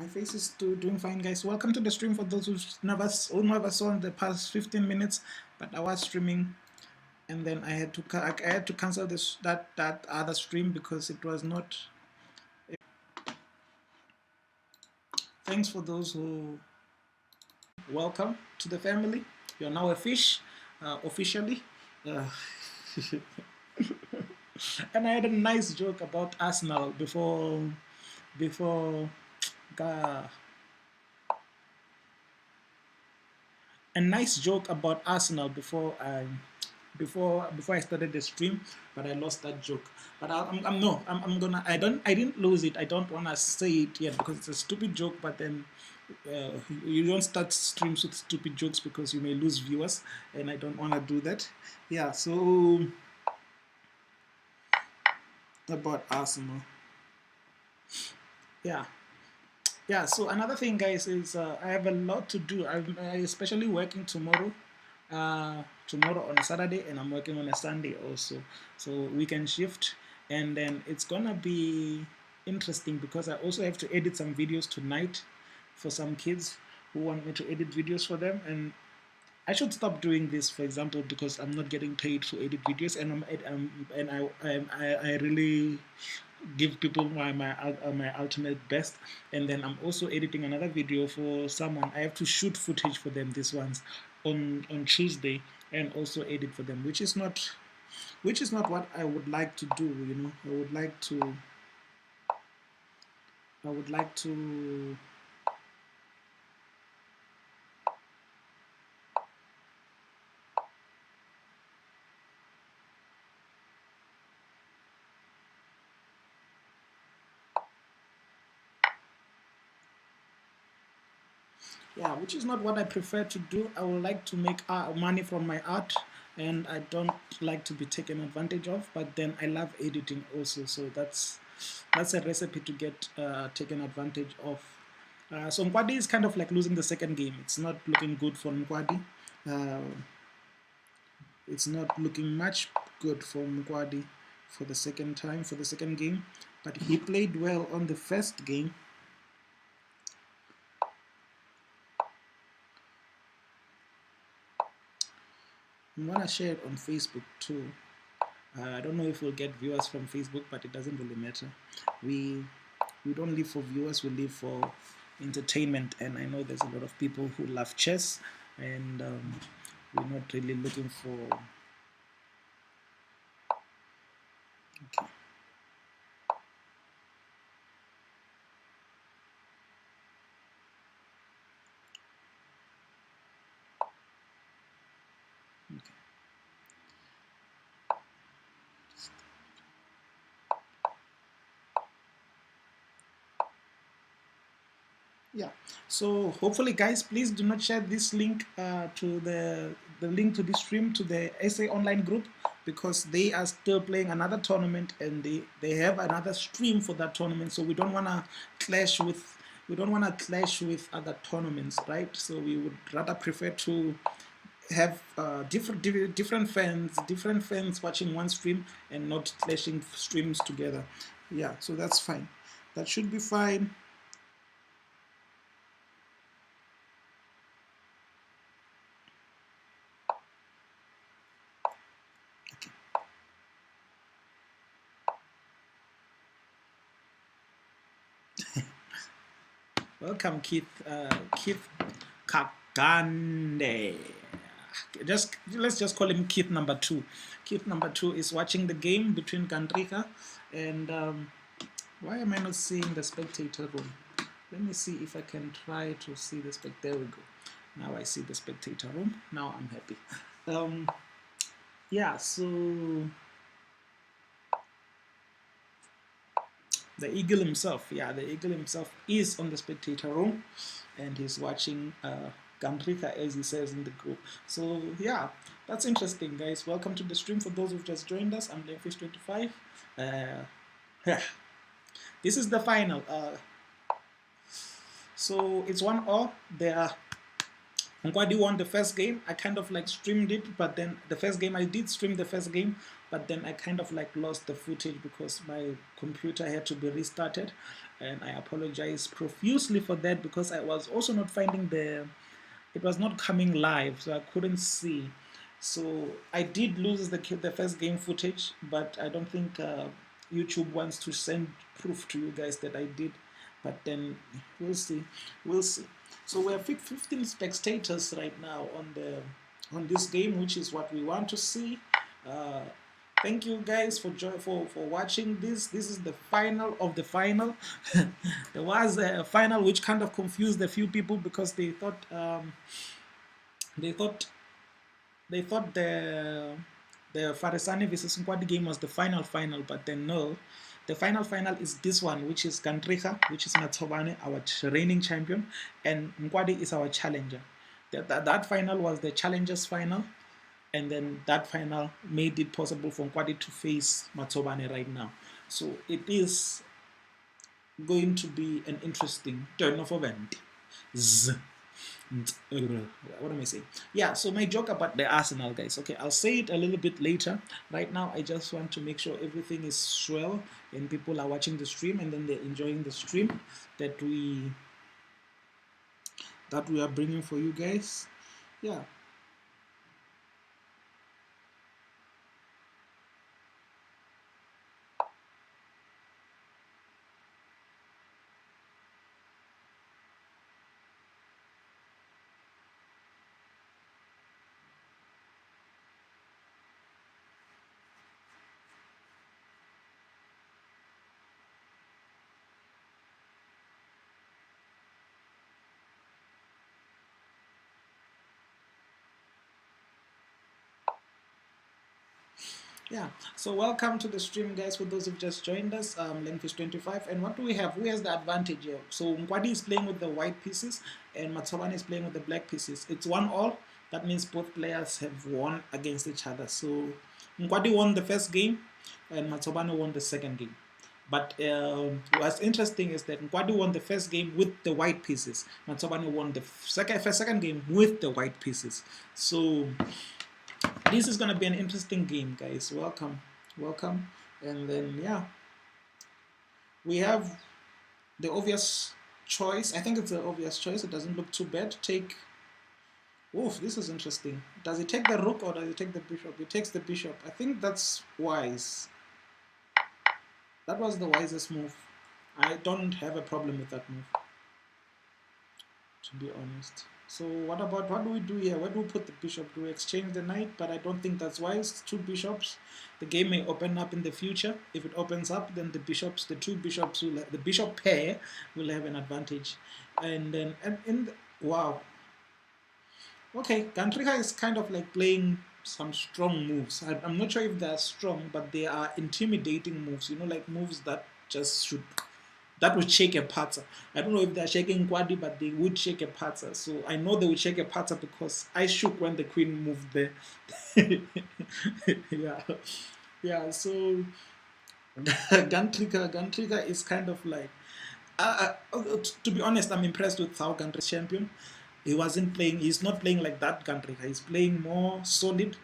My face is doing fine, guys. Welcome to the stream for those who never saw in the past 15 minutes. But I was streaming, and then I had to cancel that other stream because it was not. Thanks for those who welcome to the family. You're now a fish, officially. Uh, and I had a nice joke about Arsenal before. Uh, a nice joke about Arsenal before I started the stream, but I lost that joke. But I'm no, I'm gonna. I didn't lose it. I don't wanna say it yet because it's a stupid joke. But then you don't start streams with stupid jokes because you may lose viewers, and I don't wanna do that. Yeah. So about Arsenal. Yeah. Yeah, so another thing, guys, is I have a lot to do. I'm especially working tomorrow on a Saturday, and I'm working on a Sunday also. So weekend shift, and then it's gonna be interesting because I also have to edit some videos tonight for some kids who want me to edit videos for them, and I should stop doing this, for example, because I'm not getting paid to edit videos, and I really give people my ultimate best. And then I'm also editing another video for someone. I have to shoot footage for them, this one's on Tuesday, and also edit for them, which is not what I would like to do. I would like to yeah, which is not what I prefer to do. I would like to make money from my art, and I don't like to be taken advantage of. But then I love editing also, so that's a recipe to get taken advantage of. So Nkwadi is kind of like losing the second game. It's not looking good for Nkwadi. It's not looking much good for Nkwadi for the second game. But he played well on the first game. I'm gonna share it on Facebook too. I don't know if we'll get viewers from Facebook, but it doesn't really matter. We don't live for viewers, we live for entertainment, and I know there's a lot of people who love chess, and we're not really looking for. Okay. Okay. Yeah, so hopefully, guys, please do not share this link to the link to this stream to the SA online group, because they are still playing another tournament, and they have another stream for that tournament. So we don't want to clash with other tournaments, right? So we would rather prefer to have different fans watching one stream and not clashing streams together. Yeah, so that's fine. That should be fine. Welcome, Keith Kagande. Let's just call him Keith number 2. Keith number 2 is watching the game between Gandrika and why am I not seeing the spectator room? Let me see if I can try to see the spectator. There we go. Now I see the spectator room. Now I'm happy. Yeah, so the eagle himself is on the spectator room, and he's watching Gandrika, as he says in the group. So yeah, that's interesting, guys. Welcome to the stream for those who've just joined us. I'm Blamefish25. Yeah, this is the final. So it's 1-0. Nkwadi won the first game. I kind of like streamed it, but then the first game, I did stream the first game, but then I kind of like lost the footage because my computer had to be restarted, and I apologize profusely for that because I was also not finding it was not coming live, so I couldn't see. So I did lose the first game footage, but I don't think YouTube wants to send proof to you guys that I did. But then we'll see, we'll see. So we have 15 spectators right now on this game, which is what we want to see. Uh, Thank you guys for watching this. This is the final of the final. There was a final which kind of confused a few people because they thought they thought the Farisani versus Nkwadi game was the final, but then no. The final is this one, which is Gantrika, which is Matsobane, our reigning champion, and Nkwadi is our challenger. That final was the challengers final, and then that final made it possible for Nkwadi to face Matsobane right now. So it is going to be an interesting turn of event. What am I saying? Yeah, so my joke about the Arsenal guys. Okay, I'll say it a little bit later. Right now, I just want to make sure everything is swell and people are watching the stream and then they're enjoying the stream that we are bringing for you guys. Yeah. Yeah, so welcome to the stream, guys. For those who've just joined us, Lenfish25. And what do we have? Who has the advantage here? So Nkwadi is playing with the white pieces, and Matsobane is playing with the black pieces. It's 1-1. That means both players have won against each other. So Nkwadi won the first game, and Matsobane won the second game. But what's interesting is that Nkwadi won the first game with the white pieces. Matsobane won the second game with the white pieces. So this is going to be an interesting game, guys. Welcome. And then, yeah, we have the obvious choice. I think it's the obvious choice. It doesn't look too bad. Take, oof, this is interesting. Does he take the rook or does he take the bishop? He takes the bishop. I think that's wise. That was the wisest move. I don't have a problem with that move, to be honest. So what do we do here? Where do we put the bishop? Do we exchange the knight? But I don't think that's wise. 2 bishops. The game may open up in the future. If it opens up, then the two bishops, the bishop pair will have an advantage. And then, wow. Okay, Gantrika is kind of like playing some strong moves. I'm not sure if they're strong, but they are intimidating moves. You know, like moves that just should... that would shake a patzer. I don't know if they're shaking Nkwadi, but they would shake a patzer. So I know they would shake a patzer because I shook when the queen moved there. Yeah. So Gantrika is kind of like, to be honest, I'm impressed with how Gantrika is champion. He's not playing like that Gantrika. He's playing more solid.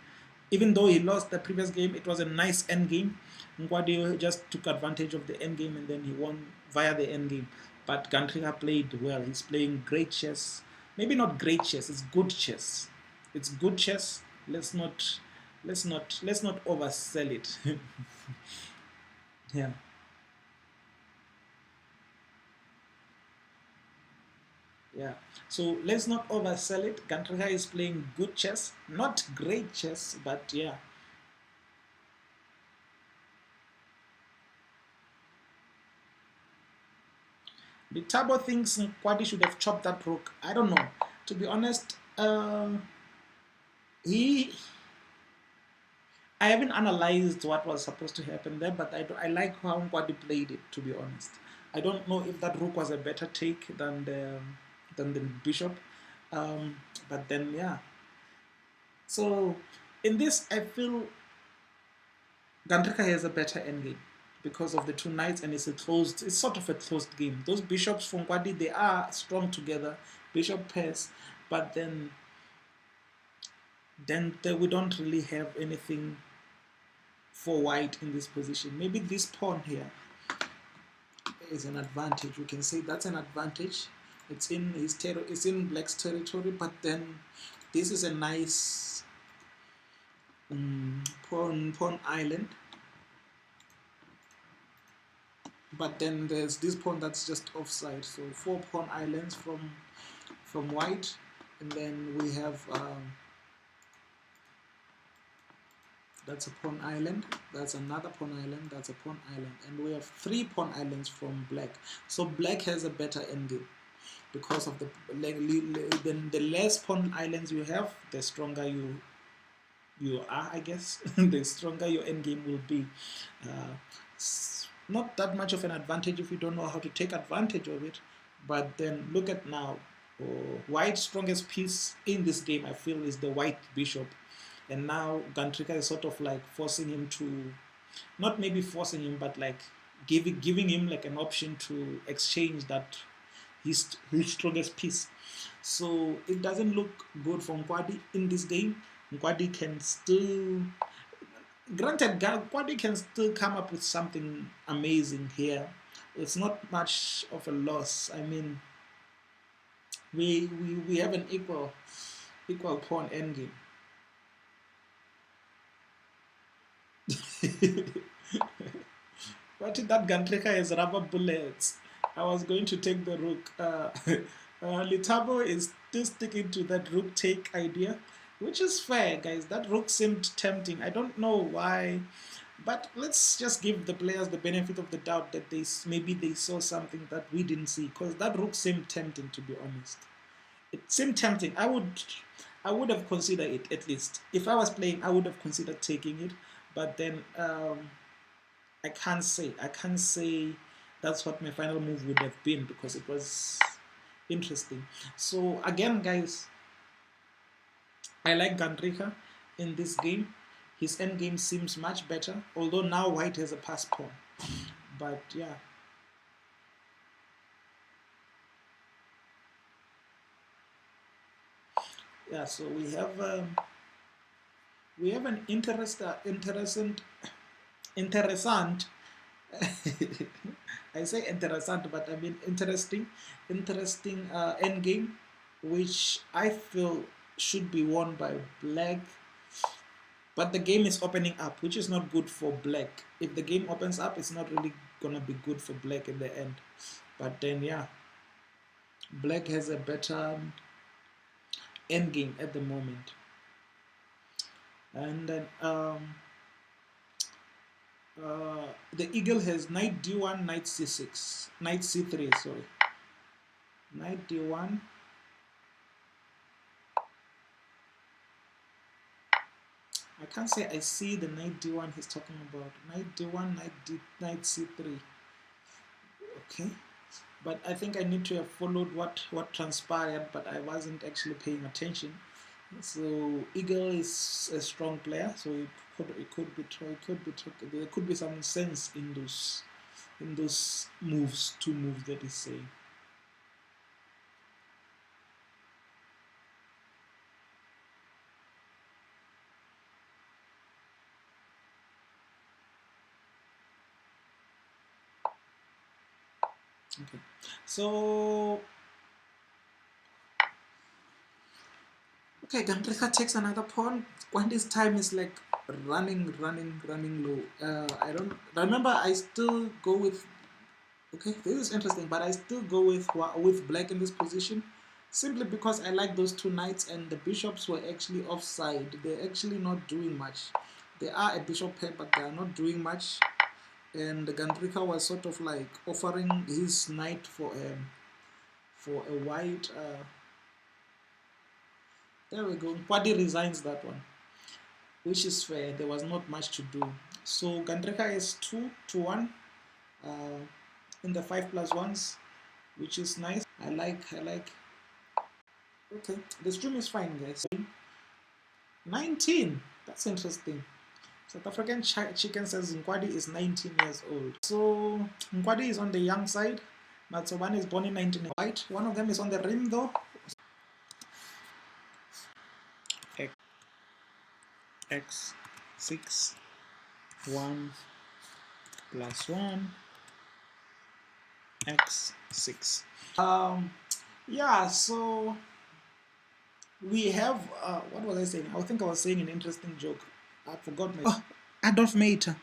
Even though he lost the previous game, it was a nice end game. Nkwadi just took advantage of the end game and then he won via the end game. But Gantrika played well. He's playing great chess. Maybe not great chess. It's good chess. It's good chess. Let's not oversell it. Yeah. Yeah. So let's not oversell it. Gantrika is playing good chess, not great chess, but yeah. The Tabo thinks Nkwadi should have chopped that rook. I don't know. To be honest, I haven't analyzed what was supposed to happen there, but I like how Nkwadi played it, to be honest. I don't know if that rook was a better take than the bishop. But then, yeah. So, in this, I feel Gantrika has a better endgame because of the 2 knights, and it's sort of a closed game. Those bishops from Nkwadi, they are strong together, bishop pairs, but then we don't really have anything for white in this position. Maybe this pawn here is an advantage. We can say that's an advantage. It's in his it's in black's territory, but then this is a nice pawn island. But then there's this pawn that's just offside. So 4 pawn islands from white, and then we have that's a pawn island, that's another pawn island, that's a pawn island, and we have 3 pawn islands from black. So black has a better endgame because of the less pawn islands you have, the stronger you are, I guess. The stronger your endgame will be. Not that much of an advantage if you don't know how to take advantage of it. But then look at now. White's strongest piece in this game, I feel, is the white bishop. And now Gantrika is sort of like forcing him to, not maybe forcing him, but like giving him like an option to exchange that his strongest piece. So it doesn't look good for Nkwadi in this game. Nkwadi can still, granted, Nkwadi can still come up with something amazing here. It's not much of a loss. I mean, we have an equal pawn endgame. What if that Gantrika is rubber bullets? I was going to take the rook. Litabo is still sticking to that rook take idea, which is fair, guys. That rook seemed tempting. I don't know why, but let's just give the players the benefit of the doubt that maybe they saw something that we didn't see, because that rook seemed tempting, to be honest. It seemed tempting. I would have considered it, at least. If I was playing, I would have considered taking it, but then I can't say that's what my final move would have been, because it was interesting. So again, guys, I like Gantrika in this game. His endgame seems much better, although now white has a pass pawn. But yeah. Yeah, so we have an interessant I say interessant, but I mean interesting endgame, which I feel should be won by black. But the game is opening up, which is not good for black. If the game opens up, it's not really gonna be good for black in the end. But then yeah, black has a better endgame at the moment. And then the eagle has knight d1, knight c6, knight c3, sorry. Knight d1. I can't say I see the knight d1 he's talking about. Knight d1, knight c3. Okay. But I think I need to have followed what transpired, but I wasn't actually paying attention. So eagle is a strong player, so it could be there could be some sense in those moves, 2 moves that he's saying. Okay, so okay, Gantrika takes another pawn. Kwandi's time is like running low. I don't remember. I still go with. Okay, this is interesting, but I still go with black in this position, simply because I like those 2 knights, and the bishops were actually offside. They're actually not doing much. They are a bishop pair, but they are not doing much. And Gantrika was sort of like offering his knight for a white. There we go. Nkwadi resigns that one, which is fair. There was not much to do. So Gantrika is 2-1 in the 5+1s, which is nice. I like. Okay, the stream is fine, guys. 19. That's interesting. South African Chicken says Nkwadi is 19 years old. So Nkwadi is on the young side. Matsobane is born in 19 white. One of them is on the rim though. X6. 1 plus 1 x 6. Yeah, so we have what was I saying? I think I was saying an interesting joke. I forgot my Adolf Mater.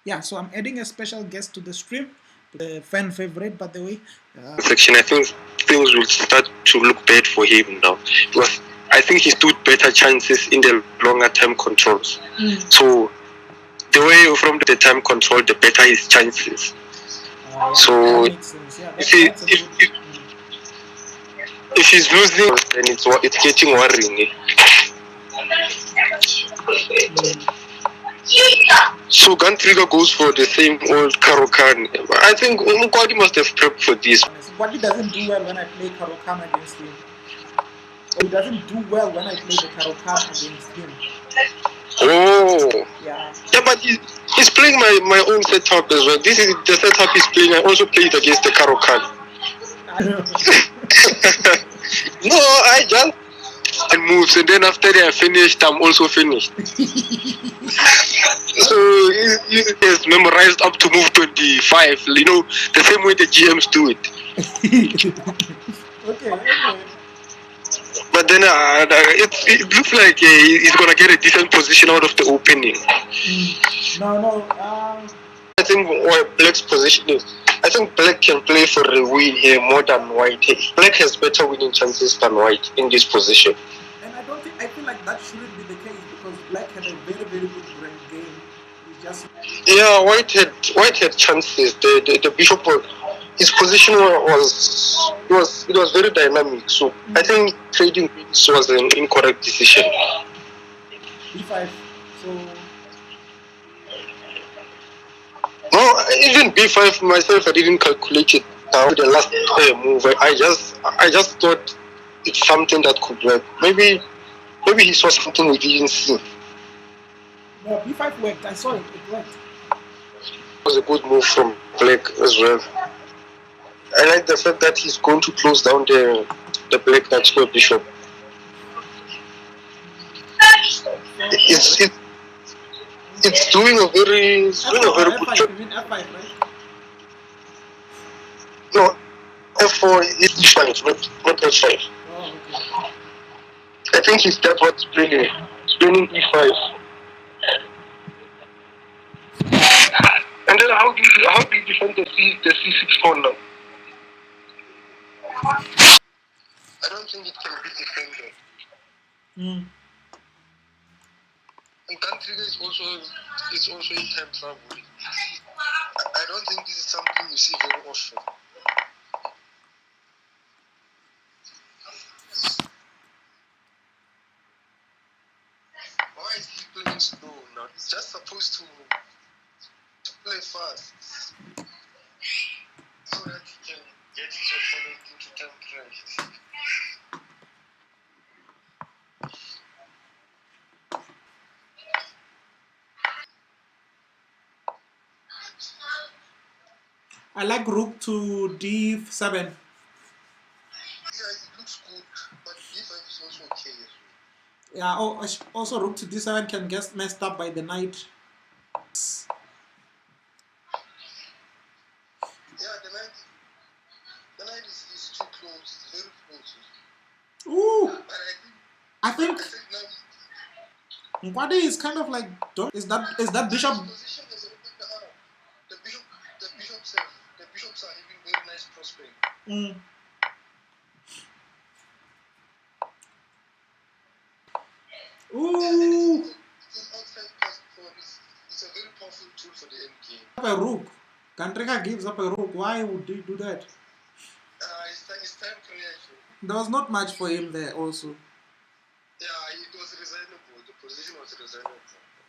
Yeah, so I'm adding a special guest to the stream, the fan favorite, by the way. Section, I think things will start to look bad for him now, because I think he stood better chances in the longer term controls. So the way from the time control, the better his chances. So that makes sense. Yeah, if he's losing, then it's getting worrying. So Gun Trigger goes for the same old Karokan. I think Nkwadi must have prepped for this. Nkwadi doesn't do well when I play Karokan against him. Or he doesn't do well when I play the Karokan against him. Oh. Yeah. Yeah, but he's playing my own setup as well. This is the setup he's playing. I also played against the Karokan. No, I just and moves, and then after they are finished, I'm also finished. So he has memorized up to move 25. You know, the same way the GMs do it. Okay. But then it looks like he's gonna get a decent position out of the opening. No. I think what Black's position is, I think Black can play for a win here more than White. Black has better winning chances than White in this position. And I feel like that shouldn't be the case, because Black had a very, very good rank game. Yeah, White had chances. The Bishop, his position was very dynamic. So I think trading this was an incorrect decision. B5. So no, even B5 myself, I didn't calculate it now. The last move, I just thought it's something that could work. Maybe he saw something we didn't see. No, B5 worked. I saw it. It worked. It was a good move from Black as well. I like the fact that he's going to close down the Black Knight Square Bishop. It's doing a very good job. You mean F5, right? No, F4 is D5, not F5. Oh, okay. I think he's that what's playing. He's playing E5. And then how do you defend the C6 pawn now? I don't think it can be defended. And Gun Trigger is also in time travel. I don't think this is something you see very often. Why is he playing slow now? He's just supposed to play fast, so that he can get his opponent into time trade. I like rook to d7. Yeah, it looks good, but d5 is also okay. Yeah, also rook to d7 can get messed up by the knight. Yeah, the knight is too close, very close. Ooh! I think Nkwadi is kind of like, is that bishop? The bishops are having very nice prospect. Ooh! It's a very powerful tool for the end game. A rook. Gun Trigger gives up a rook. Why would he do that? It's time creation. There was not much for him there also. Yeah, it was resignable. The position was resignable.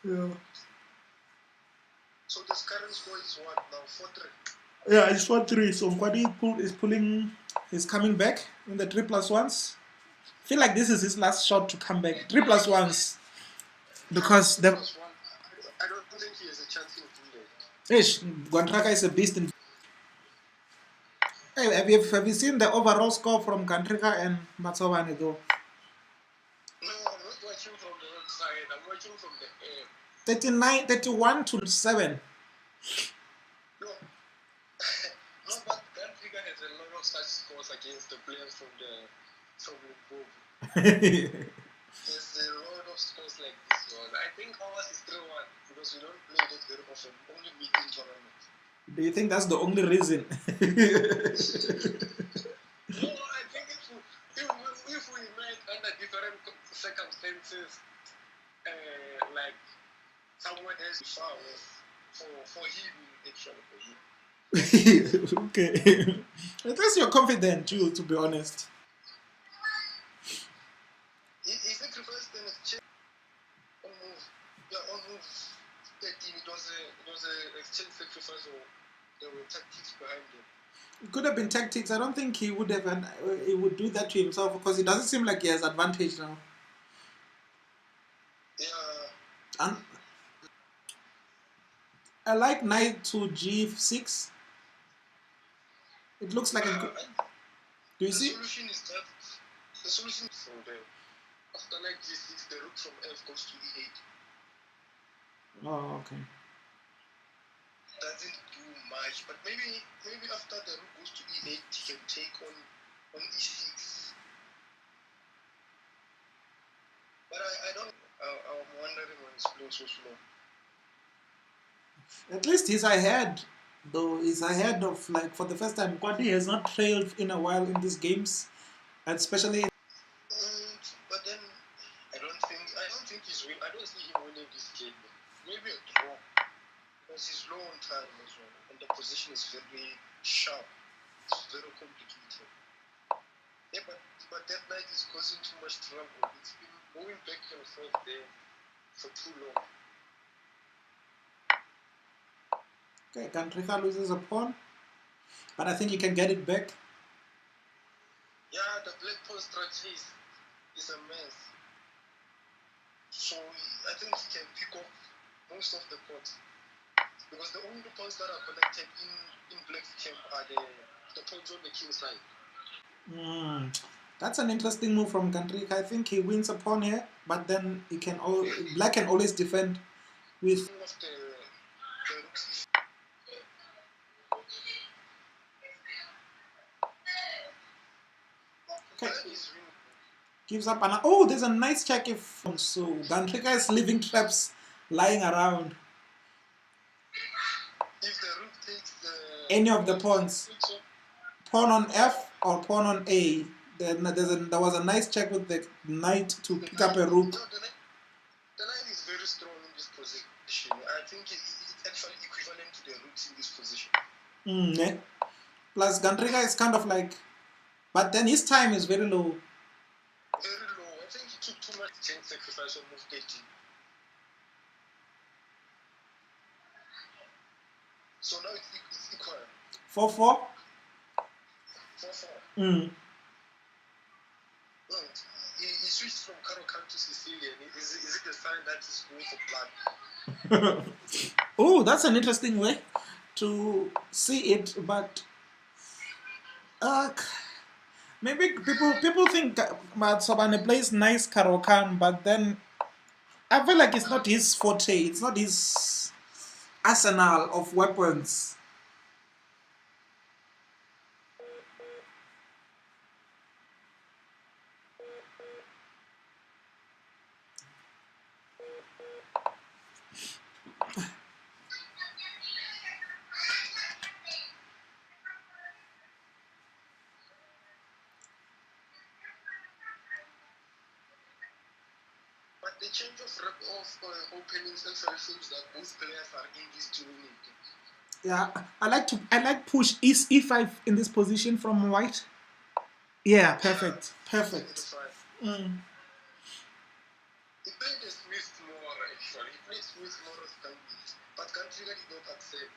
Yeah. So this current score is what now? 4-3. Yeah, it's 4-3. So Nkwadi is coming back in the 3+1s. I feel like this is his last shot to come back. 3+1s. Because I don't think he has a chance in doing that. Gun Trigger is a beast in. Hey, have you seen the overall score from Kantrika and Matsobane though? No, I'm not watching from the road side. I'm watching from the air. 31-7. No, no, but Africa has a lot of such scores against the players from Limpopo. There's a lot of scores like this one. I think ours is 3-1 because we don't play that very often. Only meet in tournaments. Do you think that's the only reason? No, I think if we met under different circumstances, like someone else far off for him, actually for him. Okay. At least you're confident, too, to be honest. He sacrificed an exchange on move. Yeah, on move 13. It was a exchange sacrifice, or there were tactics behind it. It could have been tactics. I don't think he would have. He would do that to himself because it doesn't seem like he has advantage now. Yeah. And I like knight to g6. It looks like a good. Do you see? The solution is that the solution is from there. After knight g6, the rook from f goes to e8. Oh, okay. Doesn't do much, but maybe after the rook goes to e8, he can take on e6. But I don't. I'm wondering when he's playing so slow. At least he's ahead, though. He's ahead of, like, for the first time. Nkwadi has not trailed in a while in these games, and especially. But then I don't think he's win. I don't see him winning this game. Maybe a draw, because he's low on time as well, and the position is very sharp. It's very complicated. Yeah, but that knight is causing too much trouble. It's been going back and forth there for too long. Okay, Kantrika loses a pawn, but I think he can get it back. Yeah, the black pawn strategy is a mess. So I think he can pick up most of the pawns, because the only pawns that are connected in black's camp are the pawns on the king side. That's an interesting move from Kantrika. I think he wins a pawn here, but then he can black can always defend with. Okay. Gives up and oh, there's a nice check if so. Kantrika is leaving traps lying around. If the rook takes any of the pawns, pawn on F or pawn on A, then there was a nice check with the knight to pick up a rook. No, the knight is very strong in this position. I think it's actually equivalent to the rooks in this position. Yeah. Plus, Kantrika is kind of like, but then his time is very low. Very low. I think he took too much change sacrifice on move 13. So now it's equal. 4-4? 4-4. No, he switched from Caro-Can to Sicilian. Is it a sign that he's going for blood? Oh, that's an interesting way to see it, but maybe people think Matsobane plays nice Caro-Can, but then I feel like it's not his forte. It's not his arsenal of weapons. But the change of openings actually shows that both players are in this to win it. Yeah, I like push e5 in this position from white. Yeah, perfect. He played a Smith more actually. He played Smith more of Gambit, but Kantrika did not accept.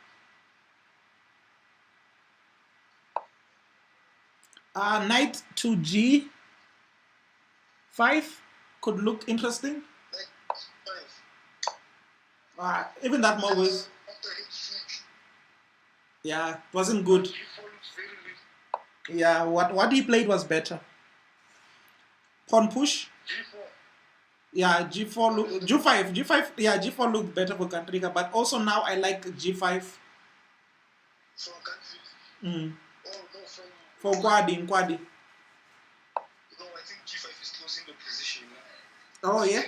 Knight to g5 could look interesting. Even that move was, yeah, it wasn't good. Yeah, what he played was better. Pawn push. G4. Yeah, G4 look G5. G5. Yeah, G4 looked better for Kantrika, but also now I like G5. From country. Mm. Oh no, from For Nkwadi. No, I think G5 is closing the position. Oh yeah.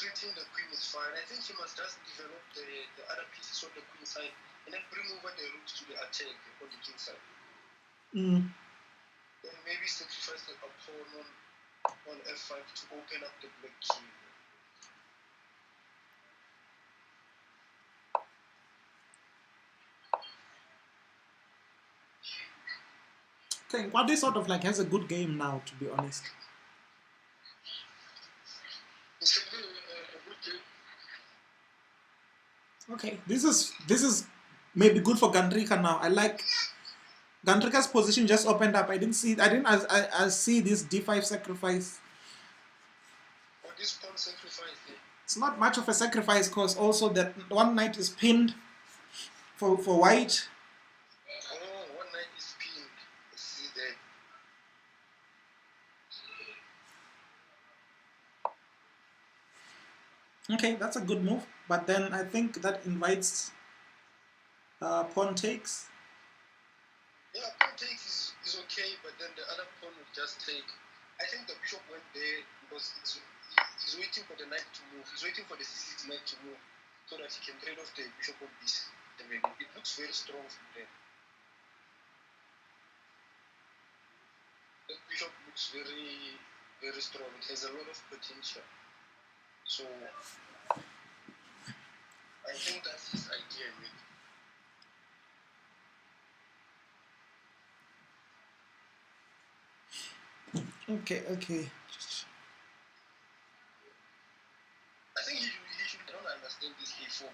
Treating the queen is fine. I think he must just develop the other pieces on the queen side and then bring over the rooks to the attack on the king side. Mm. Then maybe sacrifice the pawn on f5 to open up the black key. Okay, Nkwadi sort of like has a good game now, to be honest. It's a good game. Okay, this is maybe good for Gandrika now. I like Gandrika's position just opened up. I didn't see this d5 sacrifice. Or this pawn sacrifice. It's not much of a sacrifice because also that one knight is pinned for white. Oh, one knight is pinned. See that. Okay, that's a good move. But then I think that invites pawn takes. Yeah, pawn takes is okay, but then the other pawn will just take. I think the bishop went there because he's waiting for the knight to move. He's waiting for the c6 knight to move so that he can trade off the bishop on b7. It looks very strong from there. The bishop looks very, very strong. It has a lot of potential. So I think that's his idea, maybe. Okay. I think he should don't understand this a4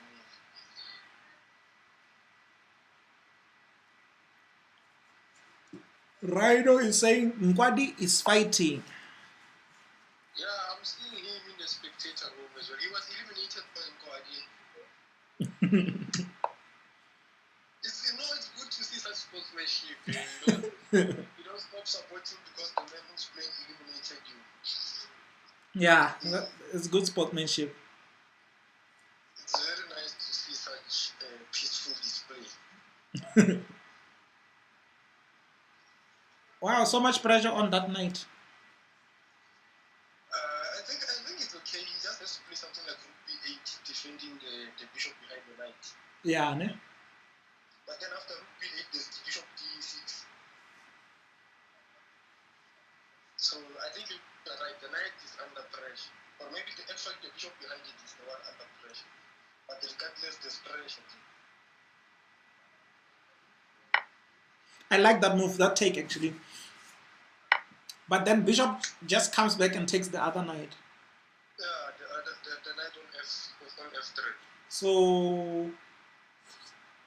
move. Rhino is saying Nkwadi is fighting. Yeah, I'm seeing him in the spectator room as well. He was eliminated by Nkwadi. It's good to see such sportsmanship. You don't stop supporting because the man who's playing eliminated you. Yeah, it's good sportsmanship. It's very nice to see such peaceful display. Wow, so much pressure on that knight. I think it's okay. He just has to play something like rook b8, defending the bishop behind the knight. Yeah, ne? But then after rook b8, there's the bishop d6. So I think you're right. The knight is under pressure. Or maybe the f5, the bishop behind it is the one under pressure. But regardless, there's pressure. I like that move, that take actually. But then bishop just comes back and takes the other knight. Yeah, the knight on f3. So,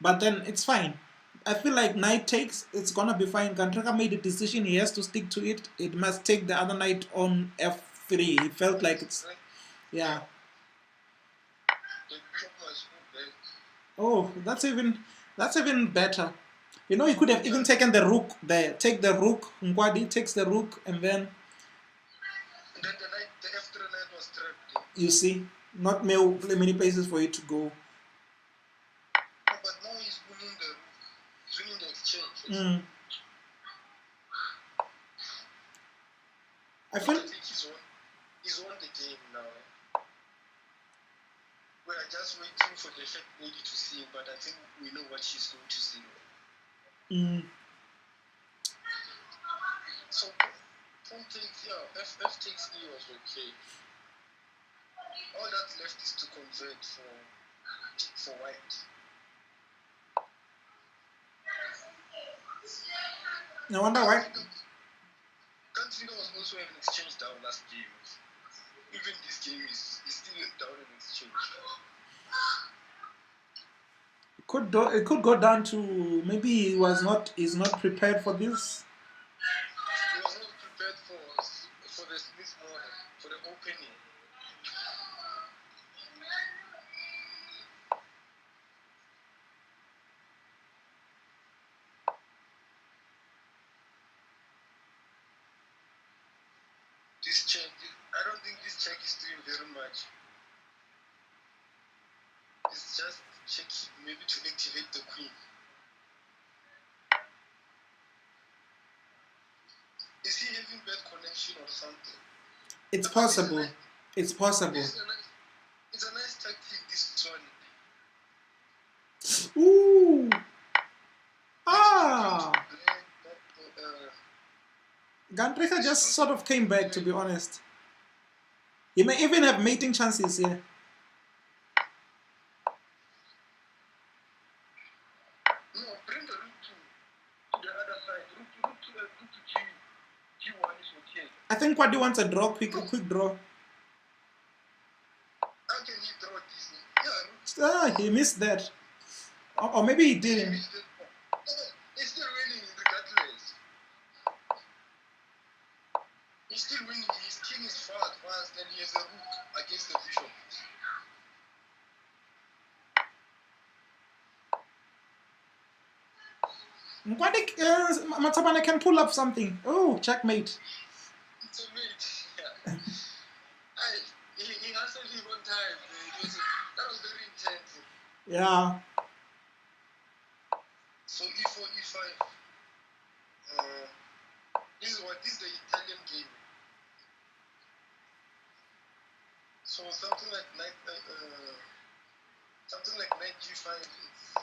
but then it's fine. I feel like knight takes, it's gonna be fine. Gandrika made a decision, he has to stick to it. It must take the other knight on f3. He felt like it's, yeah. The bishop must move back. Oh, that's even better. You know, he could have even taken the rook there. Take the rook. Nkwadi takes the rook, and then the f3 knight was trapped. You see, not many places for it to go. No, but now he's winning the rook. He's winning the exchange. I think he's won the game now. We are just waiting for the first lady to see, but I think we know what she's going to see. So, pawn takes, yeah, f takes e was okay. All that's left is to convert for white. I wonder why. Country was also an exchange down last game. Even this game is still down in exchange. It could go down to maybe he's not prepared for this. He was not prepared for the Smith model, for the opening. this check, I don't think this check is doing very much. It's just checking maybe to activate the queen. Is he having bad connection or something? It's possible. It's possible. It's a nice tactic, this one. Ooh. Ah. Gantrika just sort of came back, to be honest. He may even have mating chances here. No, bring the rook to the other side. Rook to G1 is okay. I think Nkwadi wants a draw, quick draw. How can he draw this? Yeah, he missed that. Or maybe he didn't. He's still winning regardless. He's still winning. His king is far advanced and he has a rook against the bishop. Nkwadi, Matsobane can pull up something. Oh, checkmate. It's a mate. Yeah. He answered him one time. That was very intense. Yeah. So E4, E5. This is the Italian game. So something like knight G5.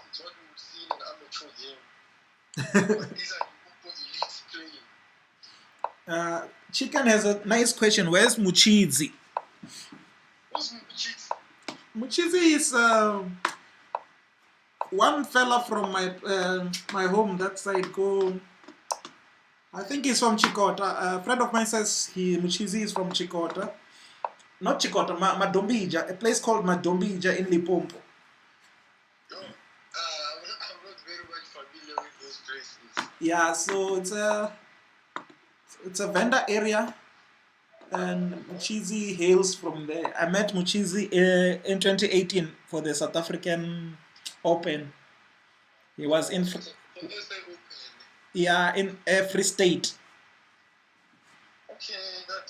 It's what we would see in an amateur game. But these are the elites playing. Chicken has a nice question. Where's Muchidzi? Who's Muchidzi? Muchidzi is one fella from my home that side. I think he's from Chikota. A friend of mine says Muchidzi is from Chikota. Not Chikota, Madombija. A place called Madombija in Limpopo. I'm not very much familiar with those places. Yeah, so it's a vendor area, and Muchidzi hails from there. I met Muchidzi in 2018 for the South African Open. He was in Free State. Okay, that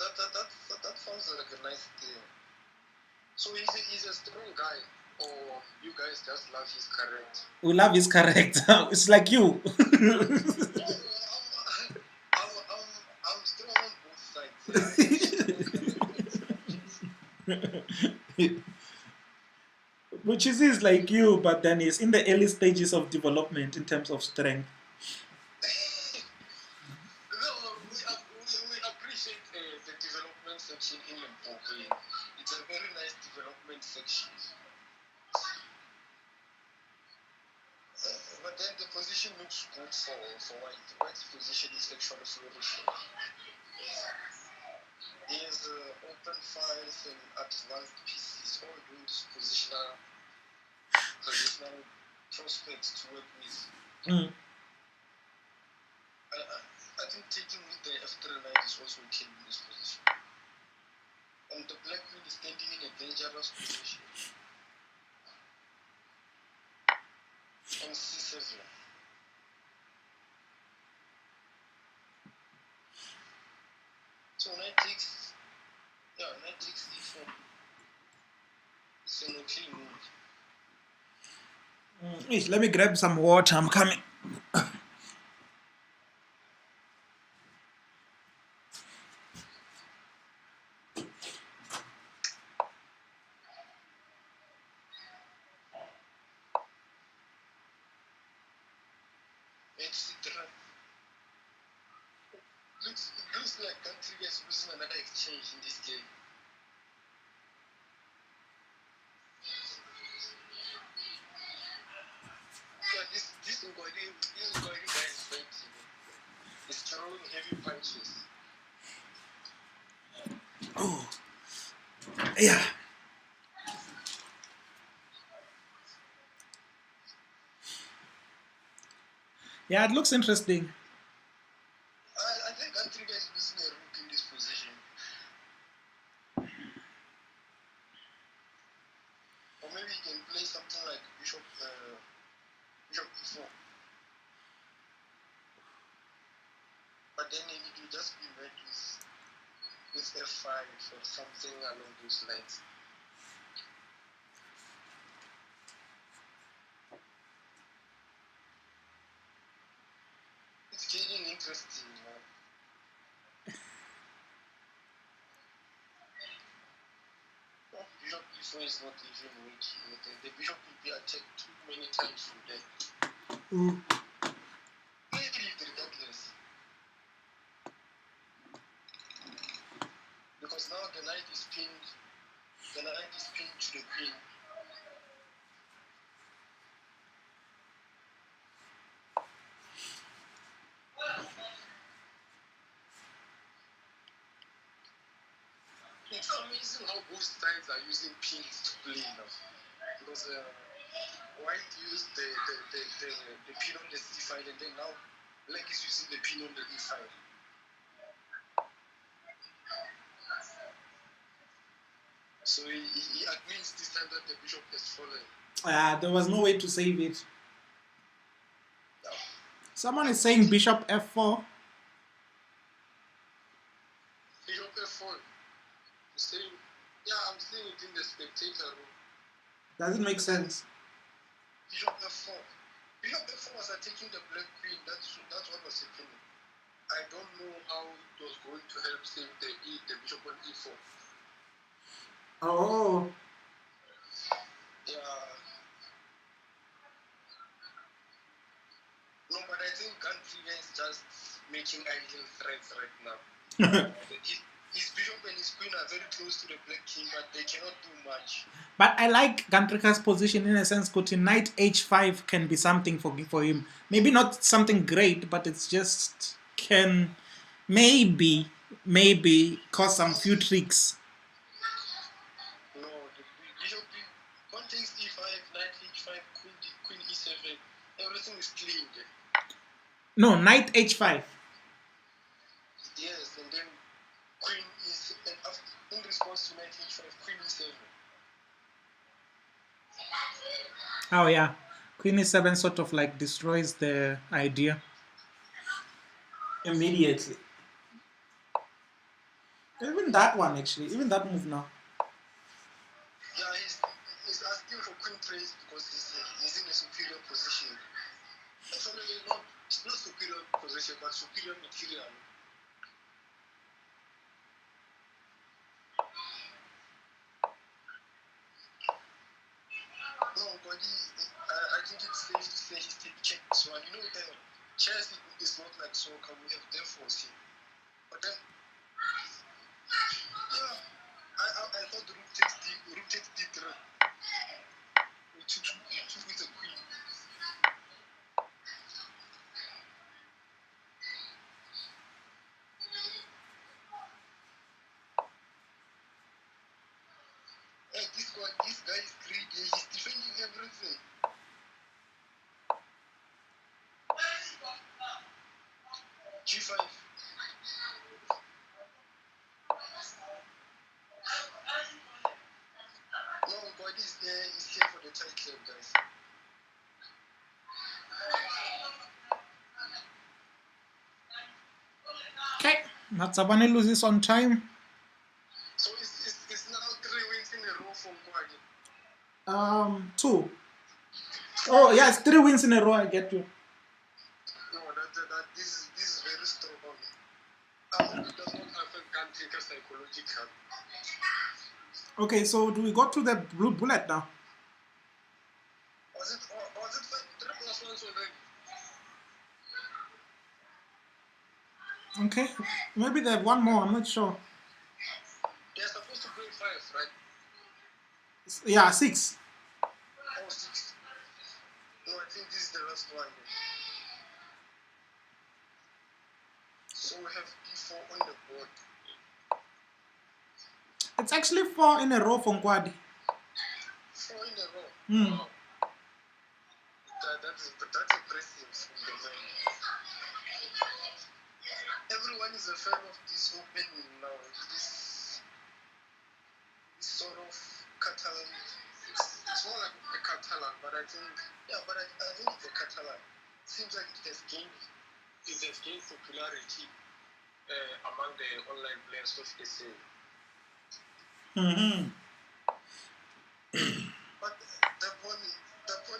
sounds like a nice thing. So he's a strong guy, or you guys just love his character? We love his character. It's like you. I'm strong on both sides. Muchidzi is like you, but then he's in the early stages of development in terms of strength. We appreciate the development section in Limpopo. It's a very nice development section. But then the position looks good for White. White's position is actually flourishing. He has open files and advanced pieces, all doing this positional prospects to work with. I think taking with the F3 knight is also okay in this position. And the black queen is standing in a dangerous position. On C7. So knight takes E4. It's an okay move. Let me grab some water. I'm coming. Looks like country is losing another exchange in this game. So this Nkwadi guy is fighting. He's throwing heavy punches. Oh, yeah. Yeah, it looks interesting. I think Antriga is losing a rook in this position. Or maybe he can play something like Bishop E4. But then it will just be met It's F5 or something along those lines. It's getting interesting, man. Bishop E4 is not even weak. The bishop will be attacked too many times from there. Maybe regardless. Because now the knight is pinned. The knight is pinned to the queen. It's amazing how both sides are using pins to play now. Because white used the pin on the c file, and then now black is using the pin on the e file. So he admits this time that the bishop has fallen. There was no way to save it. No. Someone is saying bishop f4. Bishop f4. Saying, yeah, I'm seeing it in the spectator room. Doesn't make sense. Bishop f4. Bishop f4 was attacking the black queen. That's what was happening. I don't know how it was going to help save the bishop on e4. Oh. Yeah. No, but I think Gantriga is just making idle threats right now. His bishop and his queen are very close to the black king, but they cannot do much. But I like Gantrika's position in a sense, because knight h5 can be something for him. Maybe not something great, but it's just can maybe cause some few tricks. No, the bishop takes e5, knight h5, queen e7. Everything is clean there. No, knight h5. Yes, and then queen is in response to knight h5, queen e7. Oh yeah, queen e7 sort of like destroys the idea immediately. Even that one actually, even that move now. Yeah, he's asking for queen trace because he's in a superior position. Actually, not superior position, but superior material. No, but I think it's safe to say he still check this one. You know, the chess is not like soccer. We have therefores here. But then, yeah, I thought rook takes d3. We took with the queen. Hey, this guy is greedy. He's defending everything. G5. No, Nkwadi is here for the title, guys. Okay, Matsobane loses on time. So it's now 3 wins in a row for Nkwadi. 2. Oh yeah, it's 3 wins in a row. I get you. No, this is very strong. I hope it does not affect Gantrika psychological. Okay, so do we go to the blue bullet now? Was it 3+1 already? Okay, maybe they have one more. I'm not sure. They're supposed to bring 5, right? Yeah, 6. Oh, 6. No, I think this is the last one. So we have d4 on the board. It's actually 4 in a row for Nkwadi. 4 in a row? Wow. That's impressive from the man. Everyone is a fan of this opening now. This sort of Catalan. It's more like a Catalan, but I think, yeah, but I think it's a Catalan. Seems like it has gained popularity. among the online players of SA. But the pawn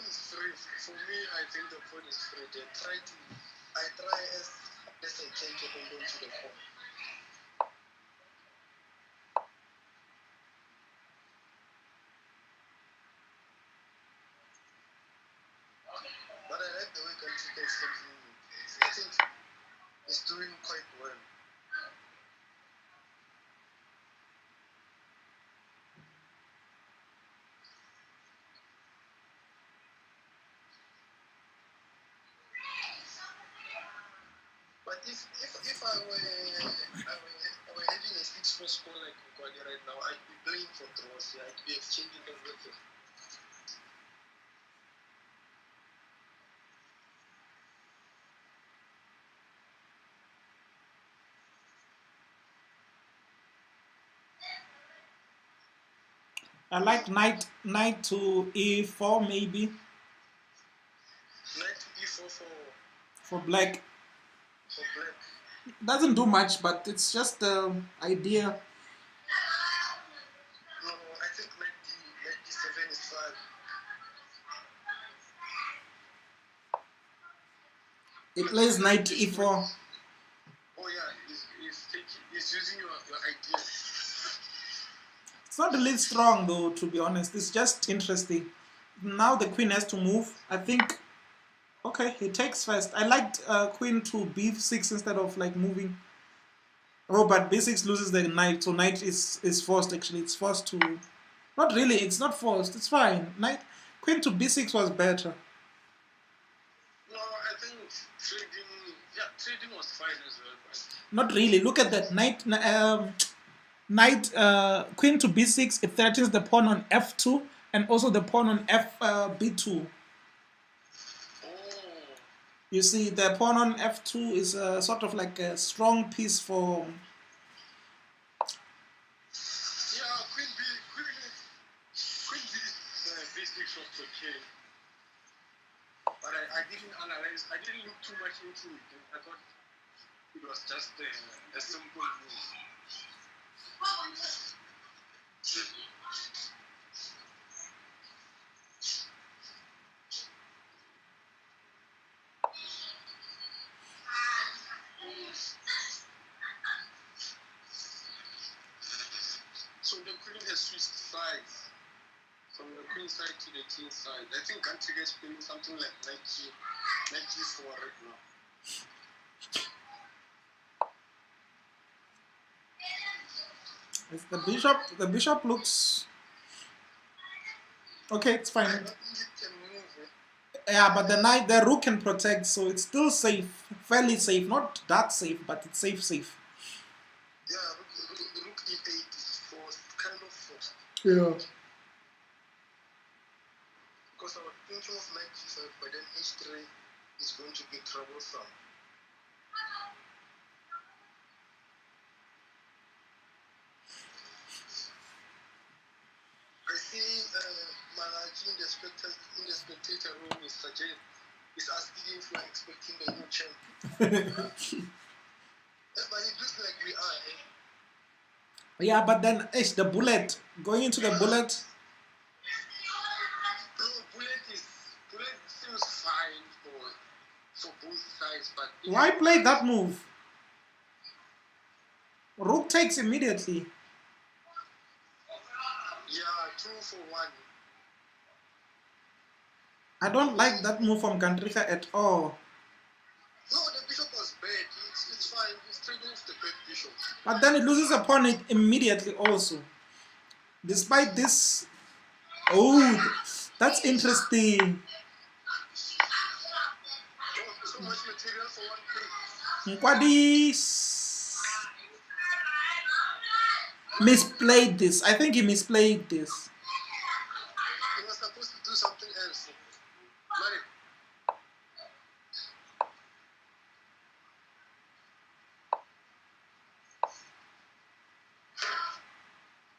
is free. For me, I think the pawn is free. I try as best I can to hold on to the pawn. But I like the way Kantrika is handling it. I think he's doing quite well. But if I were having a 6-4 score like Nkwadi right now, I'd be playing for draws. I'd be exchanging everything. I like knight to e4 maybe. Knight to e4 for black. For black. Doesn't do much, but it's just the idea. No, I think knight d7 is fine. He plays knight to e4. Oh yeah, he's using your idea. It's not really strong though, to be honest. It's just interesting. Now the queen has to move. I think, okay, he takes first. I liked queen to b6 instead of like moving. Oh, but b6 loses the knight, so knight is forced actually. It's forced to, not really, it's not forced. It's fine. Queen to b6 was better. No, I think trading was fine as well. But not really. Look at that queen to b6. It threatens the pawn on f2 and also the pawn on b2. You see, the pawn on f2 is sort of like a strong piece for. Yeah, queen b6 was okay. But I didn't analyze. I didn't look too much into it. I thought it was just a simple move. So the queen has switched sides from the queen side to the king side. I think Kantrika is playing something like knight g4 right now. The bishop looks okay. It's fine. I don't think it can move. Yeah, but the rook can protect, so it's still safe, fairly safe. Not that safe, but it's safe. Yeah, rook e8 is forced, kind of forced. Yeah. Because I was thinking of knight g5, but then h3 is going to be troublesome. I see Malachi in the spectator room is asking if we are expecting the new champ. Yeah, but it looks like we are. Yeah, but then the bullet going into the bullet. No, bullet seems fine for both sides, but why play that move? Rook takes immediately. Yeah, 2 for 1. I don't like that move from Kantrika at all. No, the bishop was bad. It's fine. He's trading off the bad bishop. But then it loses a pawn immediately also. Despite this. Oh, that's interesting. So much material for one queen. Nkwadi misplayed this. I think he misplayed this. He was supposed to do something else. Money.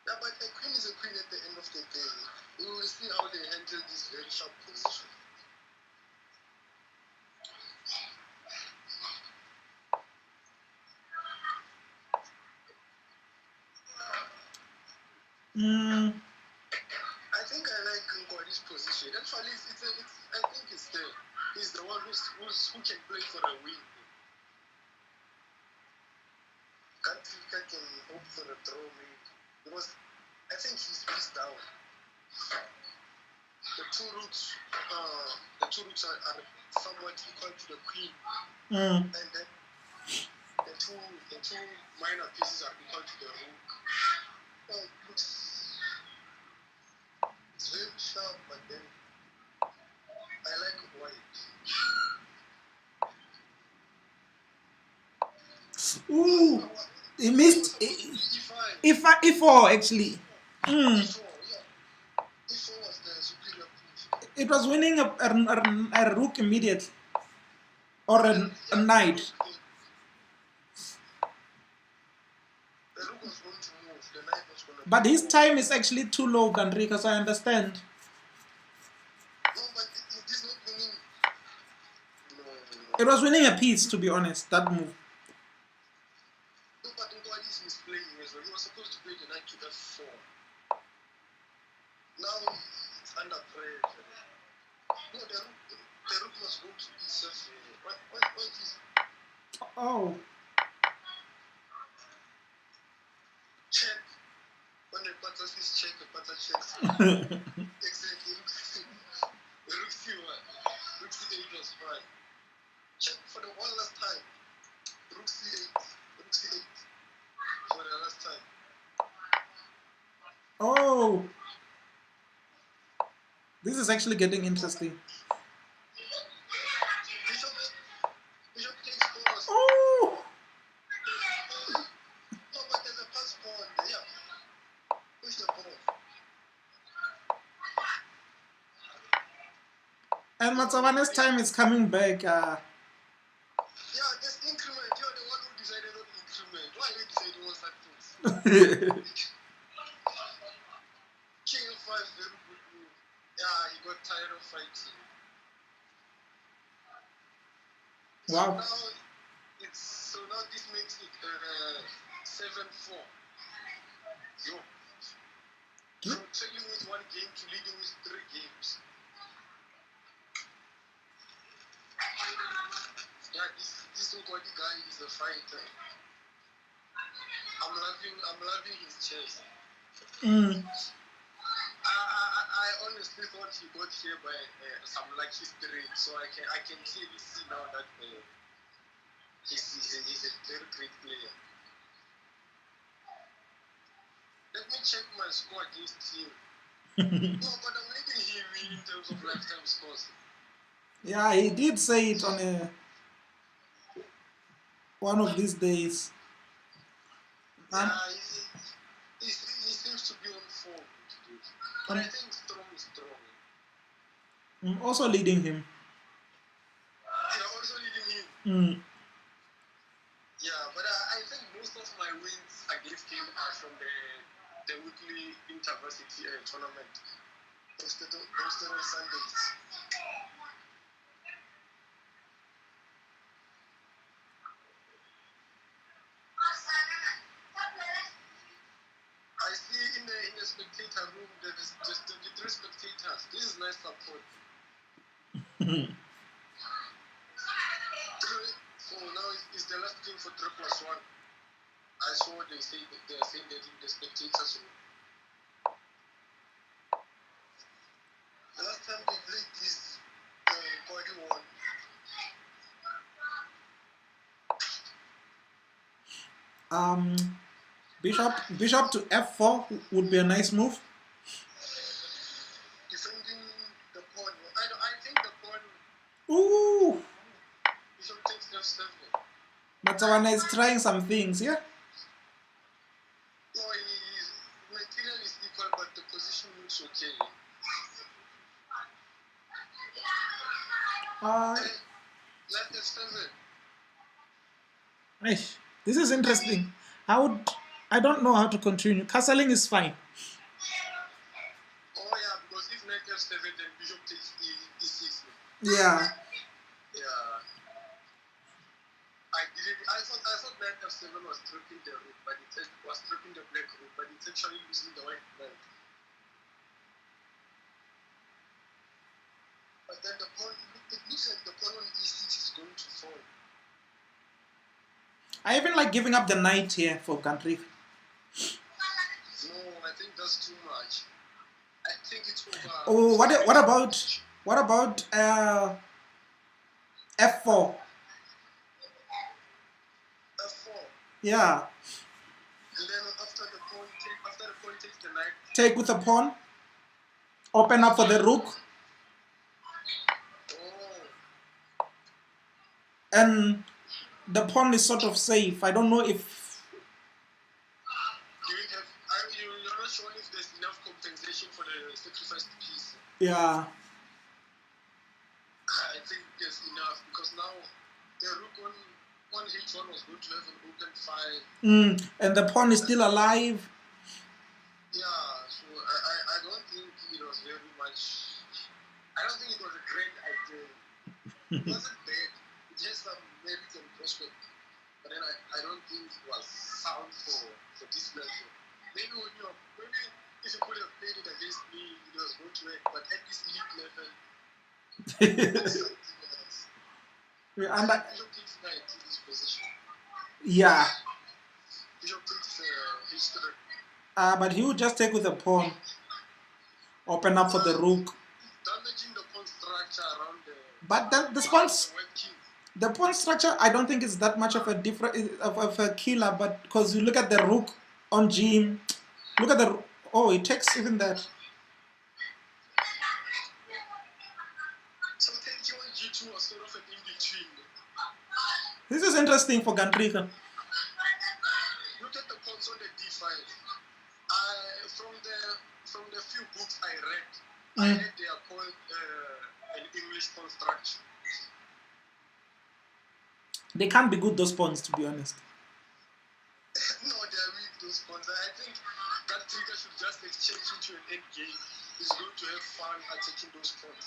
Yeah, but a queen is a queen at the end of the day. We will see how they handle this very sharp position. Mm. I think I like Nkwadi's position. Actually, I think he's the one who can play for a win. I can hope for a draw maybe. Because I think he's pissed down. The two routes are somewhat equal to the queen. And then the two minor pieces are equal to the rook. Well, it's very sharp, but then I like white. Ooh, he missed. E4 actually. E4 was the superior piece. It was winning a rook immediately, or a knight. The rook was going to move. The knight was going to. But his time is actually too low, Ganrika, so I understand. No, but it is not winning. It was winning a piece, to be honest, that move. No, but Nkwadi is misplaying as well. He was supposed to play the knight to f4. Now it's under pressure. No, the rook must go to e7. What is? Oh. Check. When the pattern is check, the pattern checks. Exactly. Rook c1. Rook c8 was fine. Check for the one last time. Rook c8. Rook c8. For the last time. Oh. This is actually getting interesting. Bishop takes pause. Oh. No, but there's a pass pawn. Yeah. Push the pawn. And Matsobane's time is coming back. Yeah, there's increment. You're the one who decided on increment. Why are you deciding on such things? King of 5, very good move. Yeah, he got tired of fighting. Wow. So now this makes it 7-4. Yo. From trailing with 1 game to leading with 3 games. Yeah, this Nkwadi guy is a fighter. I'm loving his chess. I honestly thought he got here by some lucky streak, so I can clearly see now that he's a very great player. Let me check my score against him. No, but I'm leading him in terms of lifetime scores. Yeah, he did say it on one of these days. Yeah, he seems to be on form today. But I think strong is strong. I'm also leading him. You're also leading him? Yeah, but I think most of my wins against him are from the weekly intervarsity tournament. Posted on Sundays. I see in the spectator room there's just 23 spectators. This is nice support. So now it's the last game for 3+1. I saw they are saying that in the spectators room. The last time they played this, Nkwadi won. Bishop to f4 would be a nice move. Defending the pawn. I think the pawn. Ooh. Bishop takes f7. Matsabane is trying some things, yeah? No, material is equal, but the position looks okay. Left f7. This is interesting. I don't know how to continue. Castling is fine. Oh yeah, because if knight f7, then bishop takes e6. Yeah. Yeah. I thought knight f7 was stripping the rook, but it was stripping the black rook, but it's actually losing the white knight. But then the pawn, it looks like the pawn on e6 is going to fall. I even like giving up the knight here for country. No, I think that's too much. I think it's over. Oh, what about f4? f4. Yeah. And then after the pawn takes the knight. Take with the pawn. Open up for the rook. Oh. And the pawn is sort of safe. I don't know if... You're not sure if there's enough compensation for the sacrificed piece. Yeah. I think there's enough, because now the rook on h1 was going to have an open 5. And the pawn is still alive. Yeah, so I don't think it was very much... I don't think it was a great idea. It wasn't bad. It has some merits and prospect. But then I don't think it was sound for this level. Maybe if you could have played it against me, it was going to work. But at this elite level, it's something else. Bishop takes knight in this position. Yeah. Bishop takes h3. But he would just take with a pawn. Open up for the rook. Damaging the pawn structure around the... But the pawn structure, I don't think it's that much of a of a killer. But because you look at the rook on g, look at the... Oh, it takes even that. So g2 was sort of an in-between. This is interesting for Gantrika. Look at the pawns on the d5. From the few books I read, I read they are called an English pawn structure. They can't be good, those pawns, to be honest. No, they are weak, those pawns. I think that trigger should just exchange into an endgame. He's going to have fun attacking those pawns.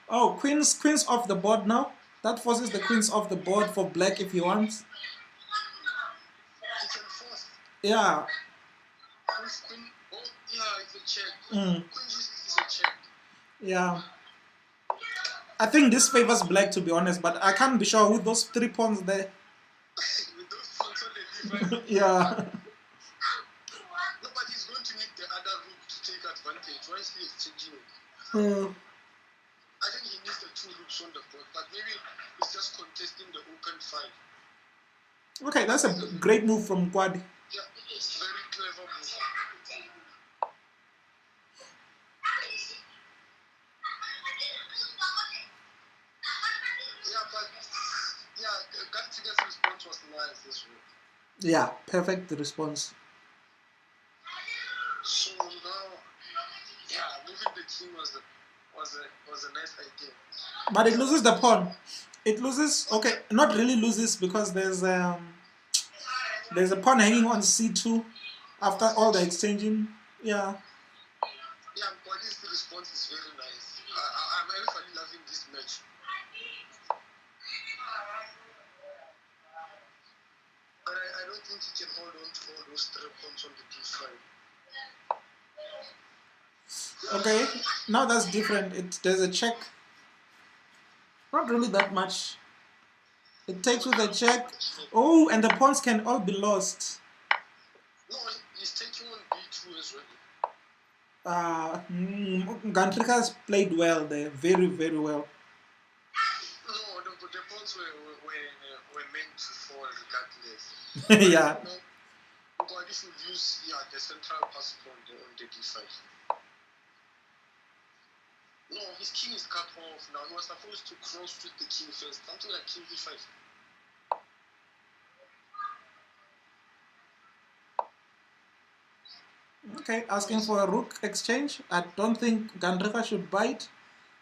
Oh, queen's off the board now. That forces the queens off the board for black if he wants. He can force. Yeah. Queen, it's a check. Queen g6 is a check. Yeah. I think this favors black, to be honest, but I can't be sure with those 3 pawns there. With those pawns on the d5. Yeah. No, but he's going to need the other rook to take advantage. Why is he exchanging it? I think he needs the 2 rooks on the board, but maybe he's just contesting the open 5. Okay, that's a great move from Nkwadi. Yeah, it's a very clever move. Gantiga's response was nice this week. Yeah, perfect response. So now, moving the king was a nice idea. But it loses the pawn. It loses. Okay, not really loses because there's a pawn hanging on c2 after all the exchanging. Yeah. Yeah, but this response is very nice. I'm really loving this match. But I don't think he can hold on to all those 3 pawns on the d5. Okay, now that's different. There's a check. Not really that much. It takes with a check. Oh, and the pawns can all be lost. No, he's taking on b2 as well. Gantrika has played well there. Very, very well. No, the pawns were meant to fall regardless. Yeah. Nkwadi should use the central pass pawn on the d5. No, his king is cut off now. He was supposed to cross with the king first. Something like king e5. Okay, asking for a rook exchange. I don't think Gantrika should bite.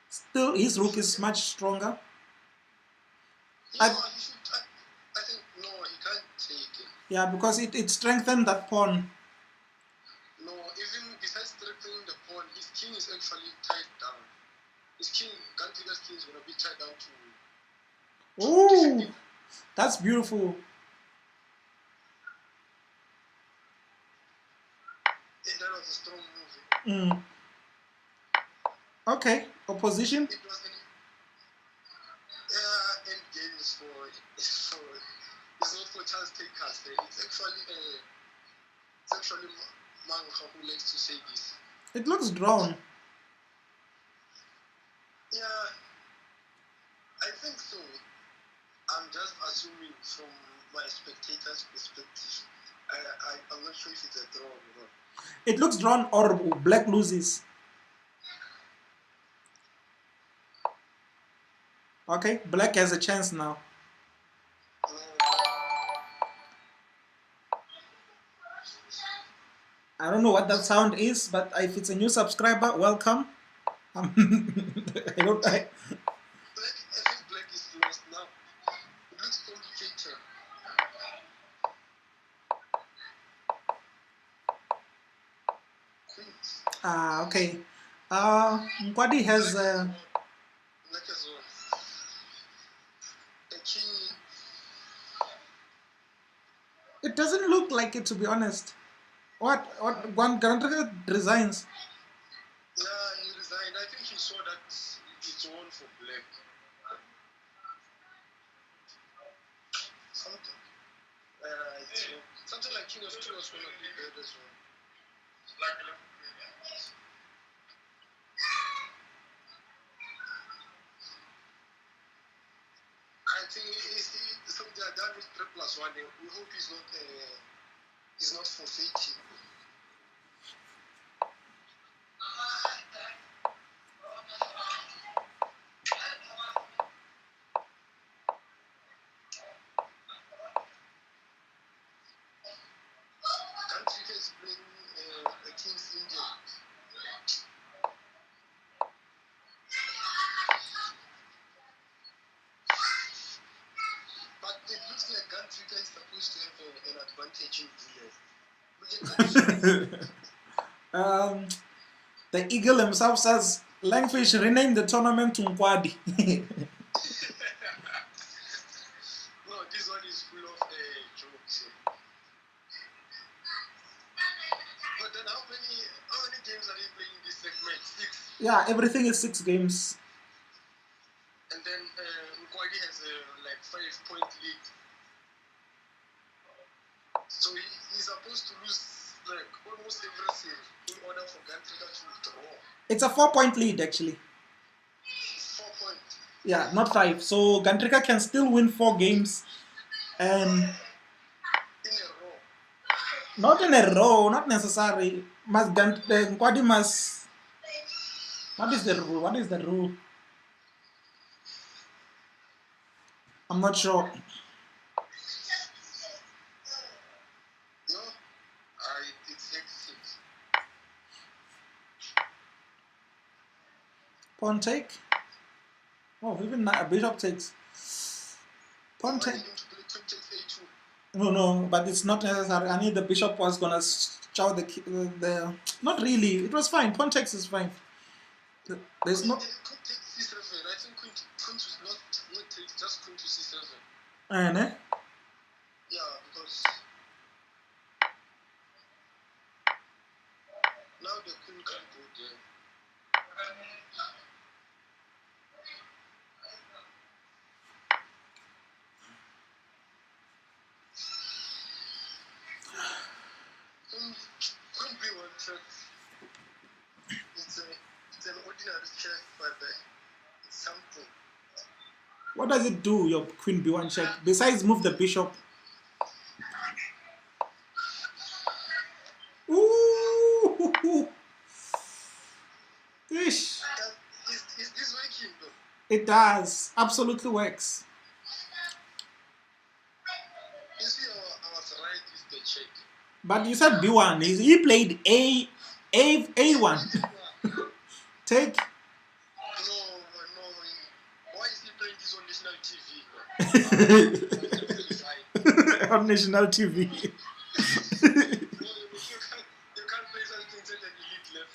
Still, his rook is much stronger. Yeah, he should. I think, no, he can't take it. Yeah, because it strengthened that pawn. No, even besides strengthening the pawn, his king is actually tied down. His king, Gantrika's king is going to be tied down to... Oh, that's beautiful. Okay, opposition. It was an end game is for it's not for chance takers. It's actually Manga who likes to say this. It looks drawn. Yeah, I think so. I'm just assuming from my spectator's perspective. I'm not sure if it's a draw or not. It looks drawn or black loses. Okay, black has a chance now. I don't know what that sound is, but if it's a new subscriber, welcome. I don't. I think black is lost now. It looks complicated. Okay. Nkwadi has. Black as well. The king. It doesn't look like it, to be honest. What one Garantaka resigns? Yeah, he resigned. I think he saw that it's on for black. Something like King of Two was going to be good as well. I think something like that with 3+1. We hope he's not forfeiting. Country is playing a King's Indian. But it looks like Country is supposed to have an advantage in the The eagle himself says, Langfish renamed the tournament to Nkwadi. No, this one is full of jokes. But then how many games are they playing in this segment? 6? Yeah, everything is 6 games. And then Nkwadi has a 5-point lead. So he's supposed to lose almost everything in order for Gantrika to withdraw. It's a 4-point lead, actually. 4 points. Yeah, not 5. So Gantrika can still win 4 games. And in a row. Not in a row, not necessary. Nkwadi must. What is the rule? What is the rule? I'm not sure. No, it's 6. Pawn take. Oh, even a bishop takes. Pawn take. No, but it's not necessary. I need the bishop was gonna chow the. Not really. It was fine. Pawn takes is fine. There's no. Queen takes C7. I think queen was not take, just queen to C7. Yeah, because now the queen can go there. Queen B1 check. It's an ordinary check, but it's something. What does it do, your queen b1 check? Besides move the bishop. Ooh! Ish. Is this working though? It does. Absolutely works. You see, I was right with the check. But you said b1. He played a1. Take. No. Why is he playing this on national TV? On national TV. You can't play something at an elite level.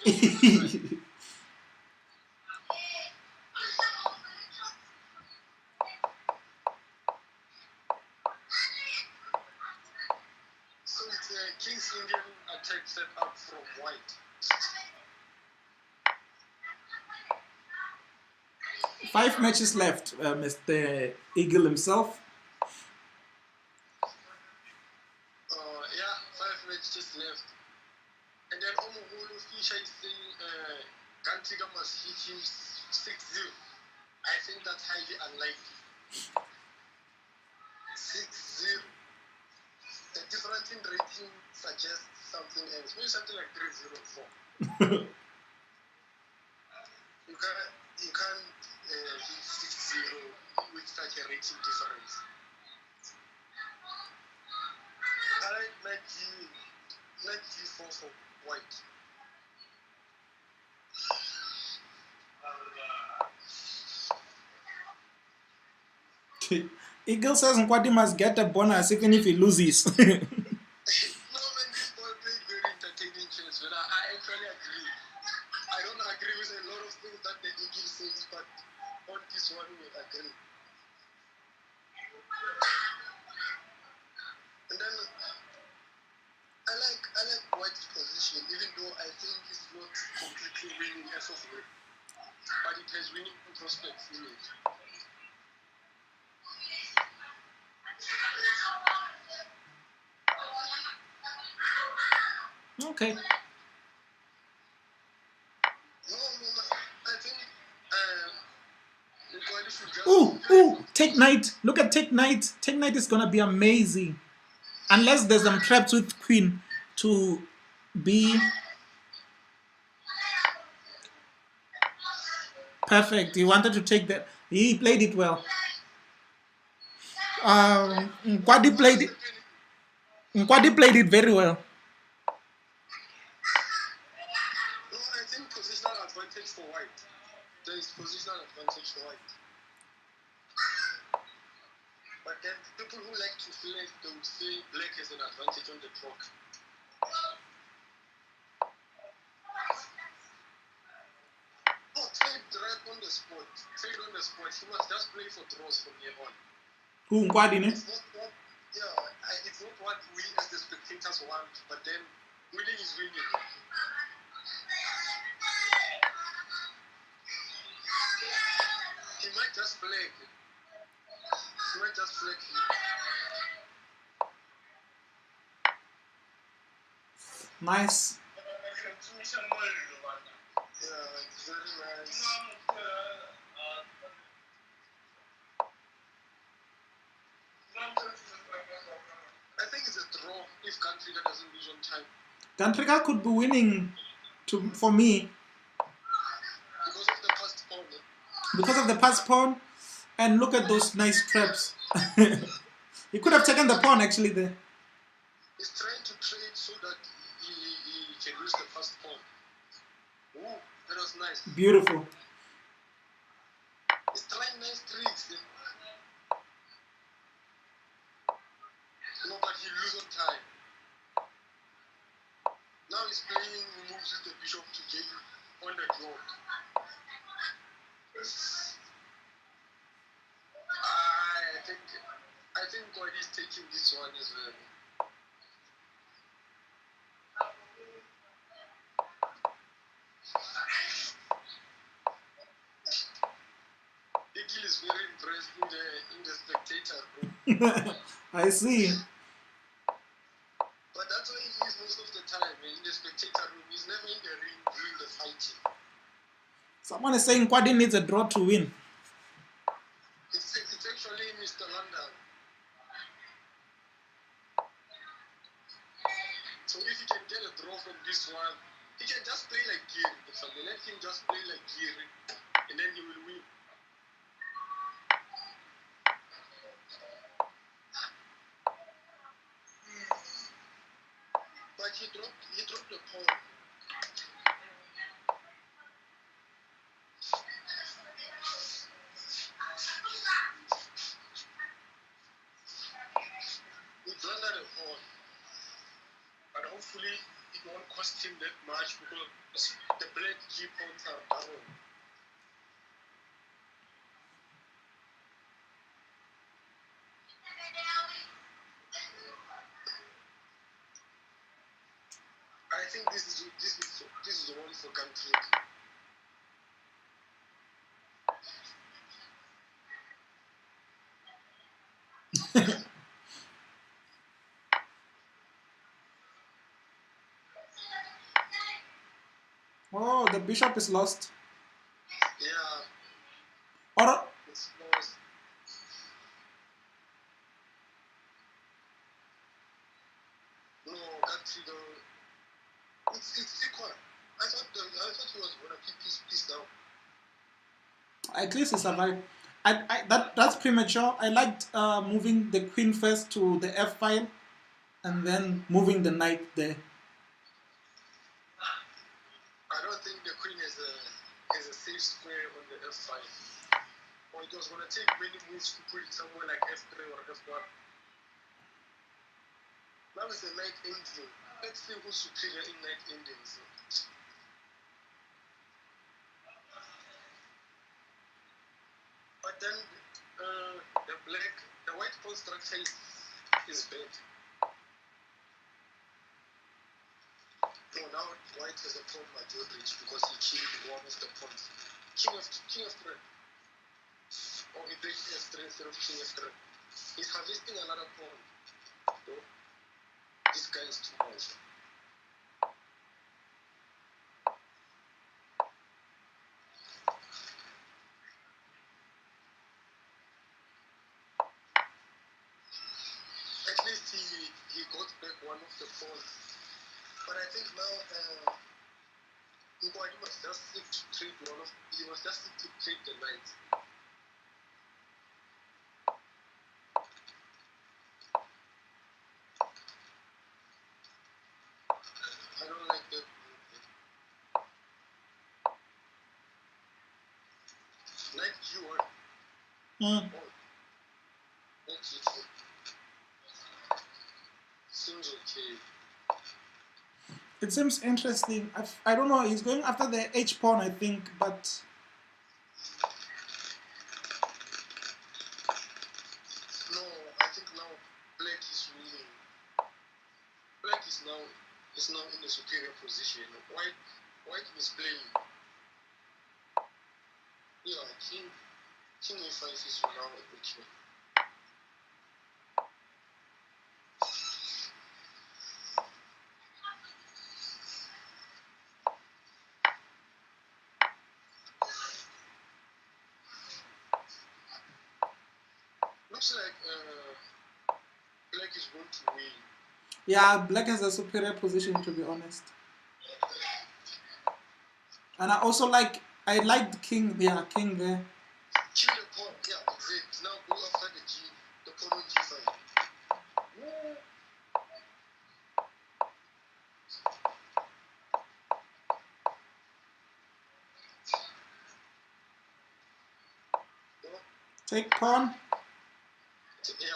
So it's a King's Indian attack set up from white. 5 matches left, Mr. Eagle himself. Yeah, 5 matches left. And then Omoholo Fisher is saying Gantiga must hit him 6-0. I think that's highly unlikely. 6-0. The difference in rating suggests something else. Maybe something like 3-0-4. You can't hit 6-0 with such a rating difference. I like Knight G4 for white. Eagle says Nkwadi must get a bonus even if he loses. No, man, this boy played very entertaining chess, but I actually agree. I don't agree with a lot of things that the Eagle says, but on this one we agree. And then I like White's position, even though I think it's not completely winning as of yet, but it has winning prospects in it. Okay. No, I think Ooh, take knight. Look at take knight. Take knight is gonna be amazing. Unless there's some traps with queen to be perfect. He wanted to take that. He played it well. Nkwadi played it very well. No, I think positional advantage for white. There is positional advantage for white. But then people who like to flex, they would say black has an advantage on the clock. No, trade right on the spot. Trade on the spot. He must just play for draws from here on. Who Nkwadi, ne? It's not what we as the spectators want, but then winning is winning. He might just flag. Nice. Yeah, it's very nice. I think it's a draw if Gantrika doesn't lose on time. Gantrika could be winning for me. Because of the past pawn. Because of the pass pawn. And look at those nice traps. He could have taken the pawn actually there. He's trying to trade so that he can lose the first pawn. Ooh, that was nice. Beautiful. He's trying nice tricks. No, but he loses on time. Now he's playing moves with the bishop to gain on the clock. I think Nkwadi is taking this one as well. Eagle is very impressed in the spectator room. I see. But that's why he is most of the time in the spectator room. He's never in the ring doing the fighting. Someone is saying Nkwadi needs a draw to win. It's actually Mr. London. So if he can get a draw from this one, he can just play like Gear. Let him just play like Gear, and then he will win. But he dropped the pawn. He blundered a pawn. But hopefully it won't cost him that much because the black G pawns are down. I think this is only for country. Oh, the bishop is lost. Yeah. Or It's lost. No, actually, it's equal. I thought he was gonna keep his piece down. at least he survived. That's premature. I liked moving the queen first to the f file, and then moving the knight there. I don't think the queen is a safe square on the f5. Or it was gonna take many moves to put it somewhere like f3 or f1. Now it's a knight ending. Let's see who's superior in knight endings. But then the white pawn structure is bad. No, now white has a pawn majority because he killed one of the pawns. King f3. Or he takes f3 instead of king f3. He's harvesting another pawn. So, this guy is too much. At least he got back one of the pawns. But I think now Nkwadi must just seek to trade he must just seek to trade the knight. I don't like that. Knight g1. Mm. Oh, knight g2. Seems okay. It seems interesting. I don't know. He's going after the h pawn, I think, but No, I think now black is winning. Black is now in a superior position. White is playing. Yeah, king a5 is now okay. Looks like black is going to win. yeah, black has a superior position, to be honest. And I also like the king there, king there. Kill the pawn, yeah, exactly. Now go after the pawn on g5. Take pawn. Yeah.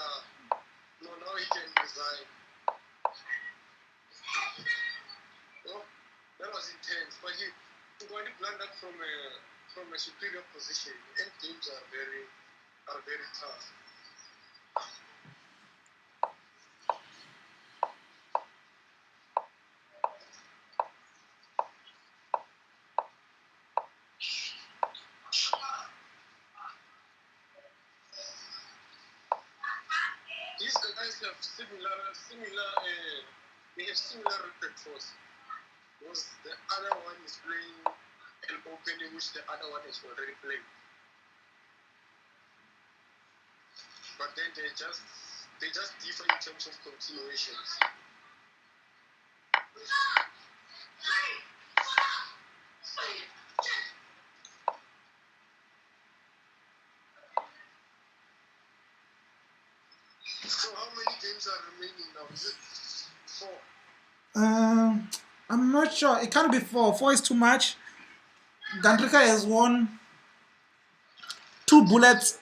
No, now he can resign. No, that was intense. But he got it blundered from a superior position. End games are very tough. These guys have similar record force. Because the other one is playing an opening which the other one is already playing. But then they just differ in terms of continuations. So how many games are remaining now? Is it 4? I'm not sure. It can't be 4. 4 is too much. Gandrika has won 2 bullets.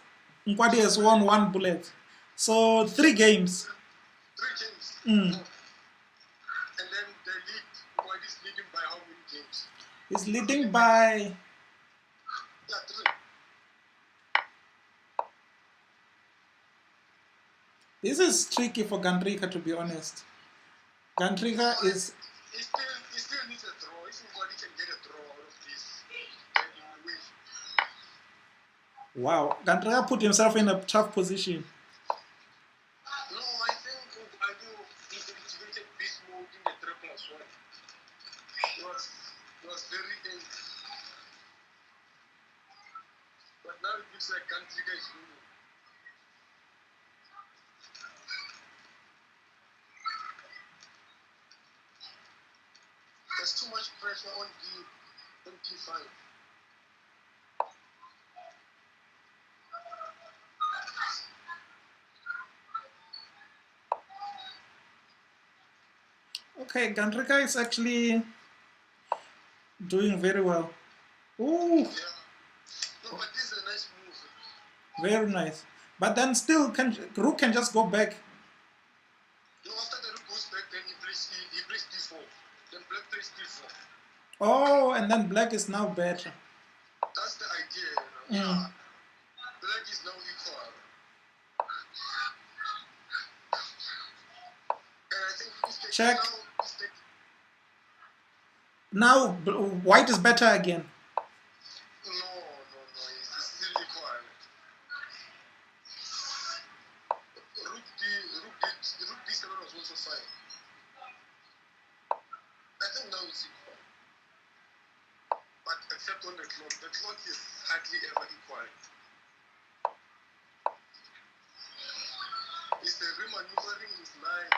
Nkwadi has won 1 bullet. So 3 games. 3 games. Mm. And then the lead, Nkwadi is leading by how many games? He's leading by... Yeah, 3. This is tricky for Gandrika, to be honest. Gandrika is... He still needs a draw. If Nkwadi can get a draw out of this, then he will win. Wow. Gandrika put himself in a tough position. It was very ill. But now it looks like country guys winning. There's too much pressure on P5. Okay, Gandrika is actually doing very well. Ooh. Yeah. No, but this is a nice move. Very nice. But then still, Rook can just go back. No, after the Rook goes back, then he plays D4. Then Black plays D4. Oh, and then Black is now better. That's the idea. Yeah. Black is now equal. And I think check. Now White is better again. No, it's still equal. Rook D7 was also fine. I think now it's equal. But except on the clock. The clock is hardly ever equal. It's the remaneuvering his line.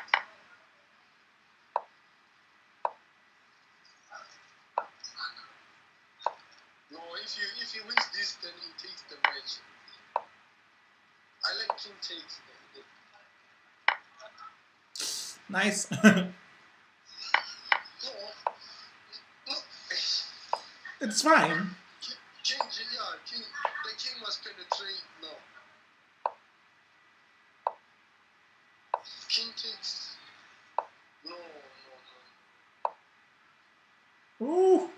No, if he wins this, then he takes the match. I like king takes. Nice. No. It's fine. The king must penetrate now. King takes. No. Ooh.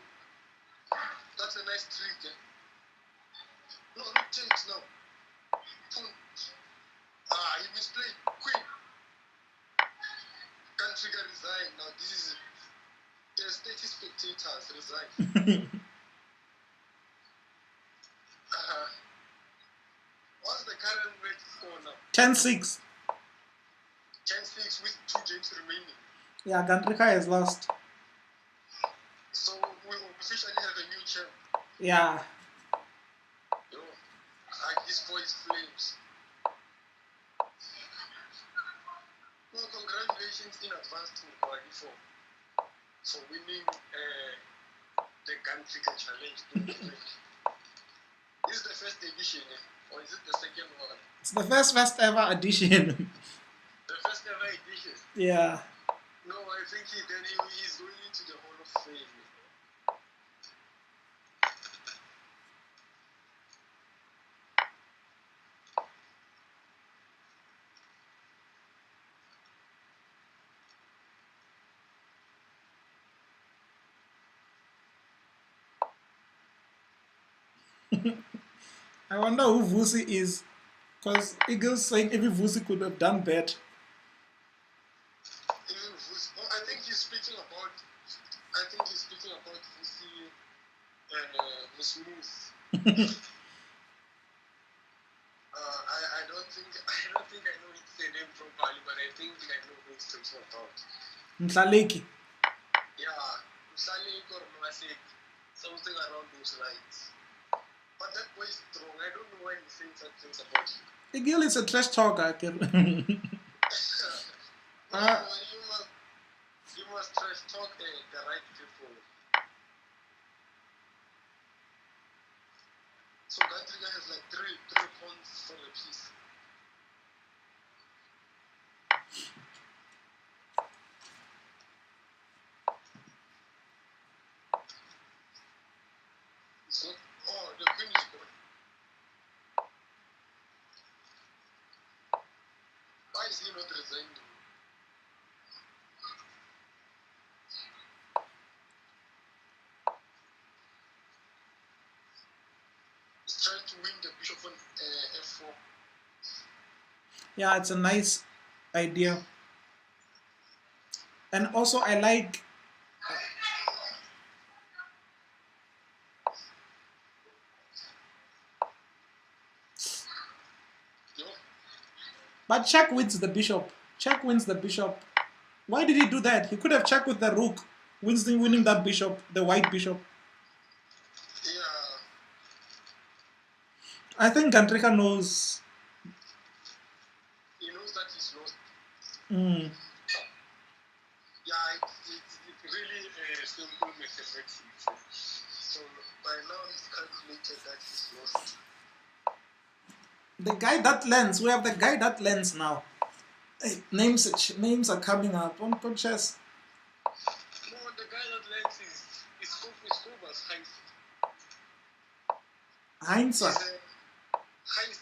That's a nice trick. Eh? No, rook takes now. He misplayed. Queen. Can't trigger resign. Now this is there's 30 spectators resign. What's the current match score now? 10-6. 10-6 with 2 games remaining. Yeah, Gandrika has lost. So we will officially have a new champ. Yeah. His voice flames. Well, congratulations in advance to Nkwadi for winning the Gandrika challenge. This is the first edition, or is it the second one? It's the first ever edition. The first ever edition? Yeah. No, I think he's going into the Hall of Fame. I wonder who Vusi is, because Eagles saying every Vusi could have done better. I think he's speaking about Vusi and Smooth. I don't think I know his name properly, but I think I know who he's talking about. Mhlaleki. Yeah, Mhlaleki or Mwaseki, something around those lines. But that boy is strong. I don't know why he's saying such things about him. Igil is a trash talker. You must trash talk the right people. So Gandrika has like three points for the piece. So, the queen is gone. Why is he not resigning? He's trying to win the bishop on f4. Yeah, it's a nice idea. And also I like but check wins the bishop. Check wins the bishop. Why did he do that? He could have checked with the rook. Winston winning that bishop, the white bishop. Yeah. I think Gantrika knows. He knows that he's lost. Mm. Yeah, it's really simple mathematics. So by now he's calculated that he's lost. The guy that lends. We have the guy that lends now. Hey, names are coming up on chess. No, the guy that lends is Kova's Heinz. Heinz. Heinz.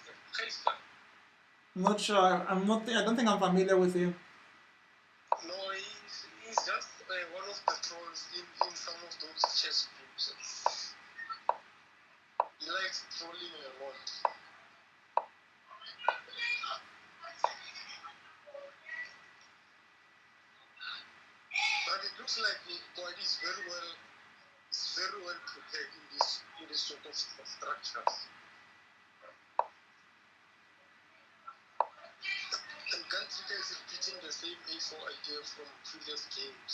I'm not sure. I don't think I'm familiar with him. No, he's just one of the trolls in some of those chess groups. He likes trolling a lot. But it looks like Nkwadi is very well prepared in this sort of structures. And Gantrika is repeating the same A4 idea from previous games.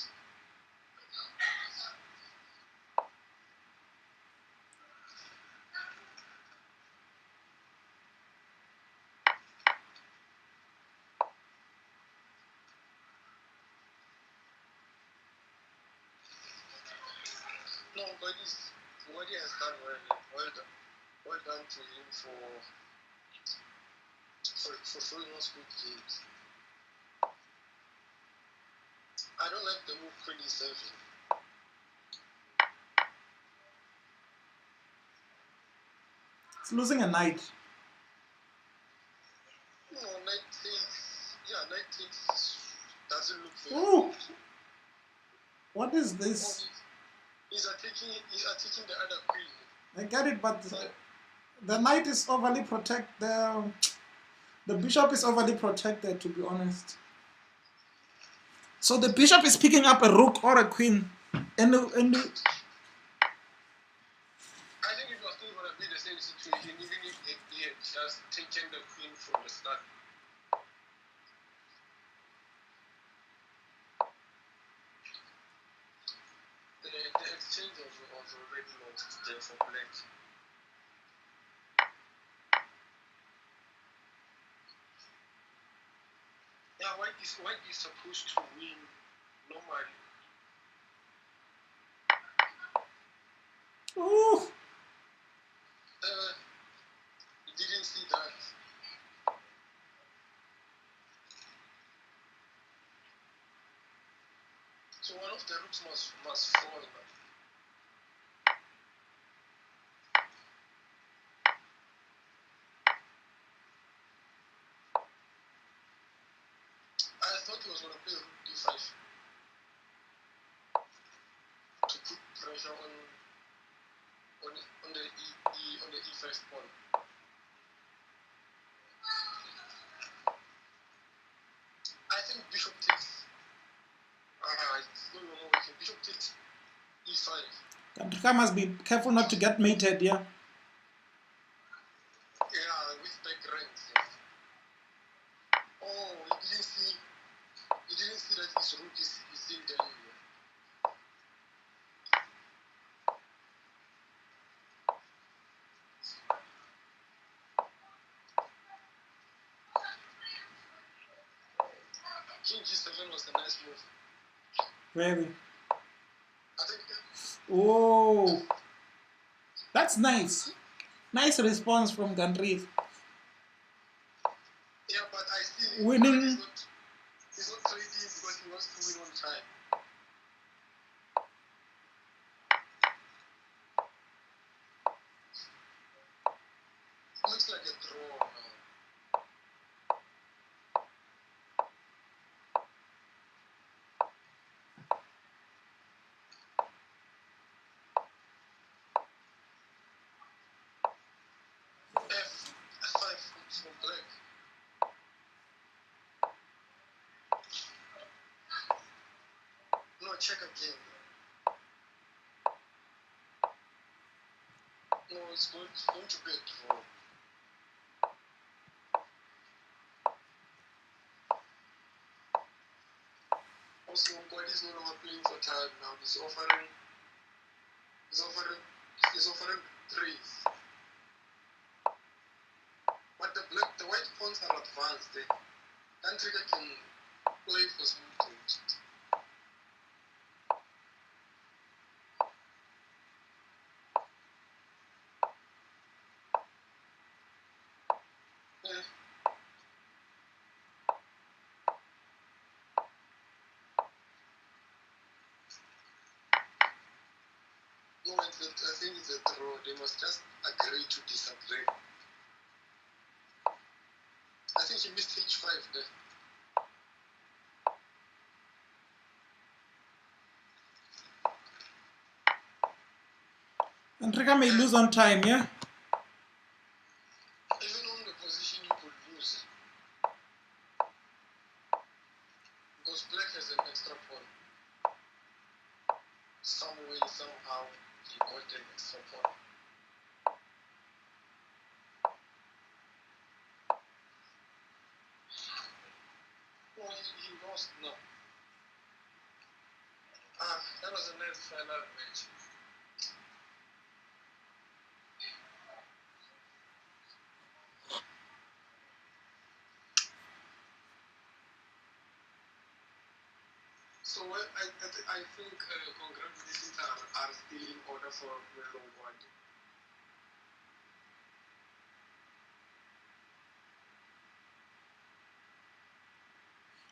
No, but what he has done well done to him for showing us good games. I don't like the move Queen E7. It's losing a knight. No, knight takes doesn't look very Ooh. good. What is this? He's attacking the other queen. I get it, but the knight is overly protected. The bishop is overly protected, to be honest. So the bishop is picking up a rook or a queen. I think it was still going to be the same situation, even if he had just taken the queen from the start. The exchange was already lost there for black. Yeah, white is supposed to win normally. Ooh. You didn't see that. So one of the rooks must fall now. I thought he was going to play rook d5 to put pressure on the e5 pawn. I think bishop takes. It's no longer working. Bishop takes e5. Gantrika must be careful not to get mated, yeah? Yeah, with back ranks. Yes. Oh, he didn't see that his rook is in the linear. King g7 was a nice move. Very. I think. Oh. That's nice. Nice response from Gantrika. Yeah, but I see Winning. He's not trading because he wants to win on time. It looks like a draw now. F5 from black. No, check again. No, it's going to be a draw. also Nkwadi is no longer playing for time now. He's offering threes. But the white pawns are advanced. Country that can play for some teams. No, I think it's a draw. They must just agree to disagree. I think he missed H5 there. And Trigger may lose on time, yeah? Even on the position you could lose. Because black has an extra point. Some way, somehow, he got an extra point. No, he lost, no. That was a nice final match. So I think congratulations are still in order for Mello.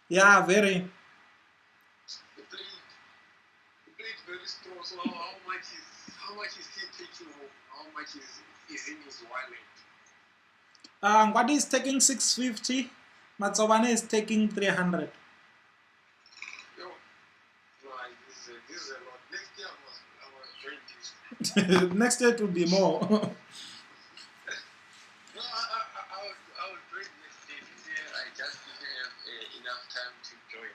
Yeah, very. He played very strong. So how much is he taking home? How much is in his wallet? Nkwadi is taking 650. Matsobane is taking 300. Yo, no, this is a lot. Next year I was join this. Next year it will be more. No, I will join next year. This year I just didn't have enough time to join.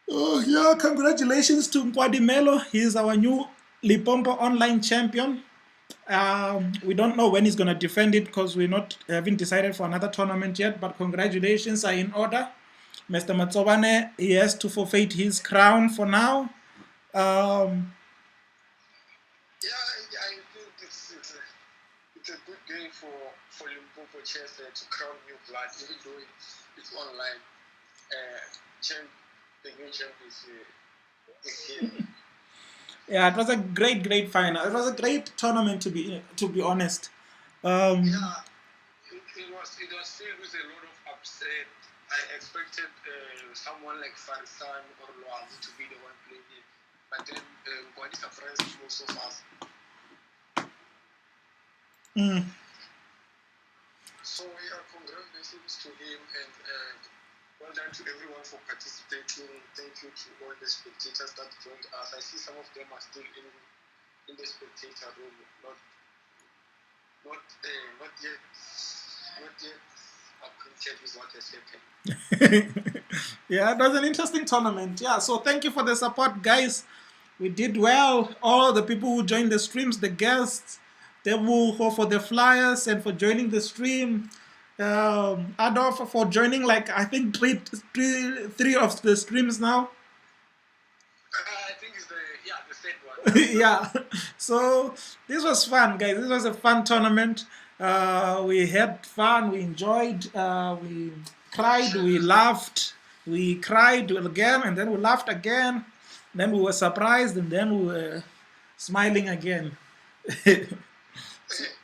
Oh yeah, congratulations to Nkwadi Mello. He is our new Limpopo online champion. We don't know when he's going to defend it because we haven't decided for another tournament yet, but congratulations are in order. Mr. Matsobane, he has to forfeit his crown for now. Yeah, I think it's a good day for Limpopo chess to crown new blood, even though it's online. The new champ is here. Yeah, it was a great final. It was a great tournament to be honest. Yeah, it was filled with a lot of upset. I expected someone like Farisan or Loazi to be the one playing it, but then Nkwadi surprised most of us. So yeah, congratulations to him and well done to everyone for participating. Thank you to all the spectators that joined us. I see some of them are still in the spectator room, not yet acquainted with what has happened. Yeah, it was an interesting tournament. Yeah, so thank you for the support, guys. We did well. All the people who joined the streams, the guests, Tebuho for the flyers and for joining the stream. Adolf for joining, like I think three of the streams now. I think it's the third one. Yeah. So this was fun, guys. This was a fun tournament. We had fun. We enjoyed. We cried. We laughed. We cried again, and then we laughed again. Then we were surprised, and then we were smiling again.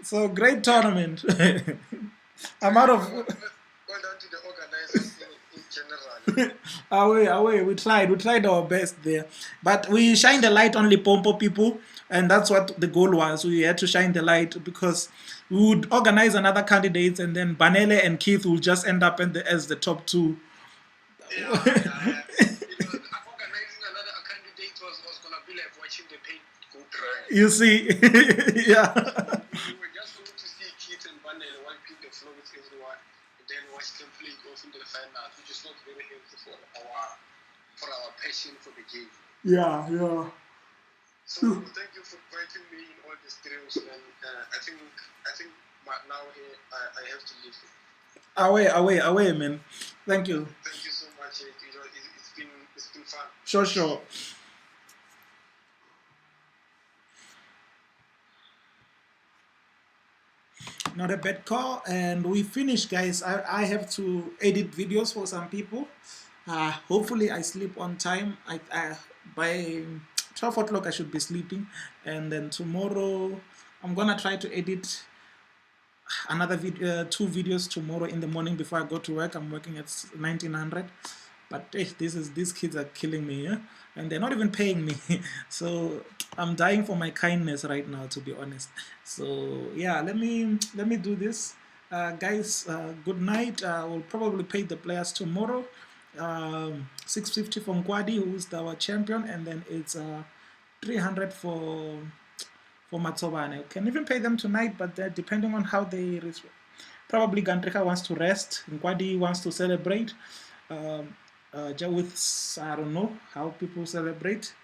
So great tournament. I'm out of. Well done to the organizers in general. Away. We tried our best there, but we shined the light on Limpopo people, and that's what the goal was. We had to shine the light because we would organize another candidates, and then Banele and Keith will just end up as the top two. Yeah. Organizing another candidate was gonna be like watching the paint go dry. You see, yeah. We were just going to see Keith and Banele wiping the floor with everyone, and then watch them play off in the final, which is not very healthy for our passion for the game. Yeah. So thank you for inviting me in all the streams, and I think now I have to leave. Away, man. Thank you. Thank you so much. It's been Sure. Not a bad call, and we finished, guys. I have to edit videos for some people. Hopefully I sleep on time. By 12 o'clock I should be sleeping, and then tomorrow I'm gonna try to edit another video, 2 videos tomorrow in the morning before I go to work. I'm working at 1900, but these kids are killing me, yeah? And they're not even paying me. So I'm dying for my kindness right now, to be honest. So yeah, let me do this, guys. Good night. We'll probably pay the players tomorrow. 650 for Nkwadi, who's our champion, and then it's 300 for Matsobane. Can even pay them tonight, but depending on how they probably Gantrika wants to rest, Nkwadi wants to celebrate. With I don't know how people celebrate.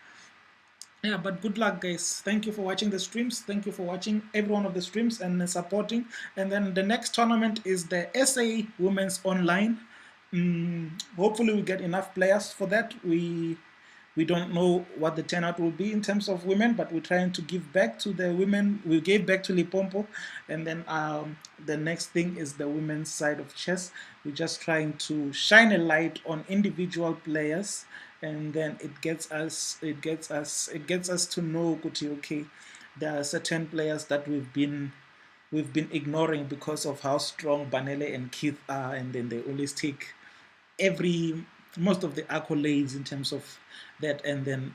Yeah, but good luck, guys. Thank you for watching the streams. Thank you for watching every one of the streams and supporting. And then the next tournament is the SA Women's Online. Hopefully we get enough players for that. We don't know what the turnout will be in terms of women, but we're trying to give back to the women. We gave back to Limpopo, and then the next thing is the women's side of chess. We're just trying to shine a light on individual players, and then it gets us to know, okay, there are certain players that we've been ignoring because of how strong Banele and Keith are, and then they always take most of the accolades in terms of that, and then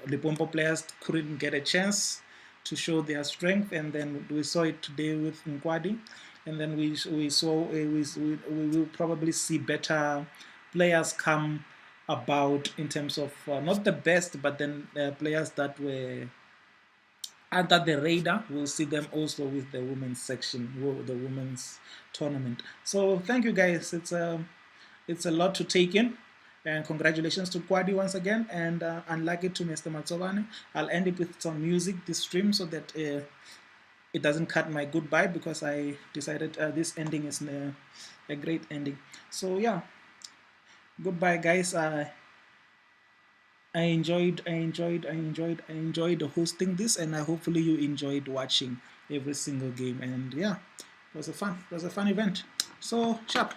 Limpopo players couldn't get a chance to show their strength, and then we saw it today with Nkwadi, and then we will probably see better players come about in terms of not the best, but then players that were under the radar. We'll see them also with the women's section, the women's tournament. So thank you, guys. It's a lot to take in. And congratulations to Nkwadi once again, and unlucky to Mr. Matsobane. I'll end it with some music this stream so that it doesn't cut my goodbye, because I decided this ending is a great ending. So yeah, goodbye, guys. I enjoyed hosting this, and hopefully you enjoyed watching every single game. And yeah, it was a fun event. So sharp.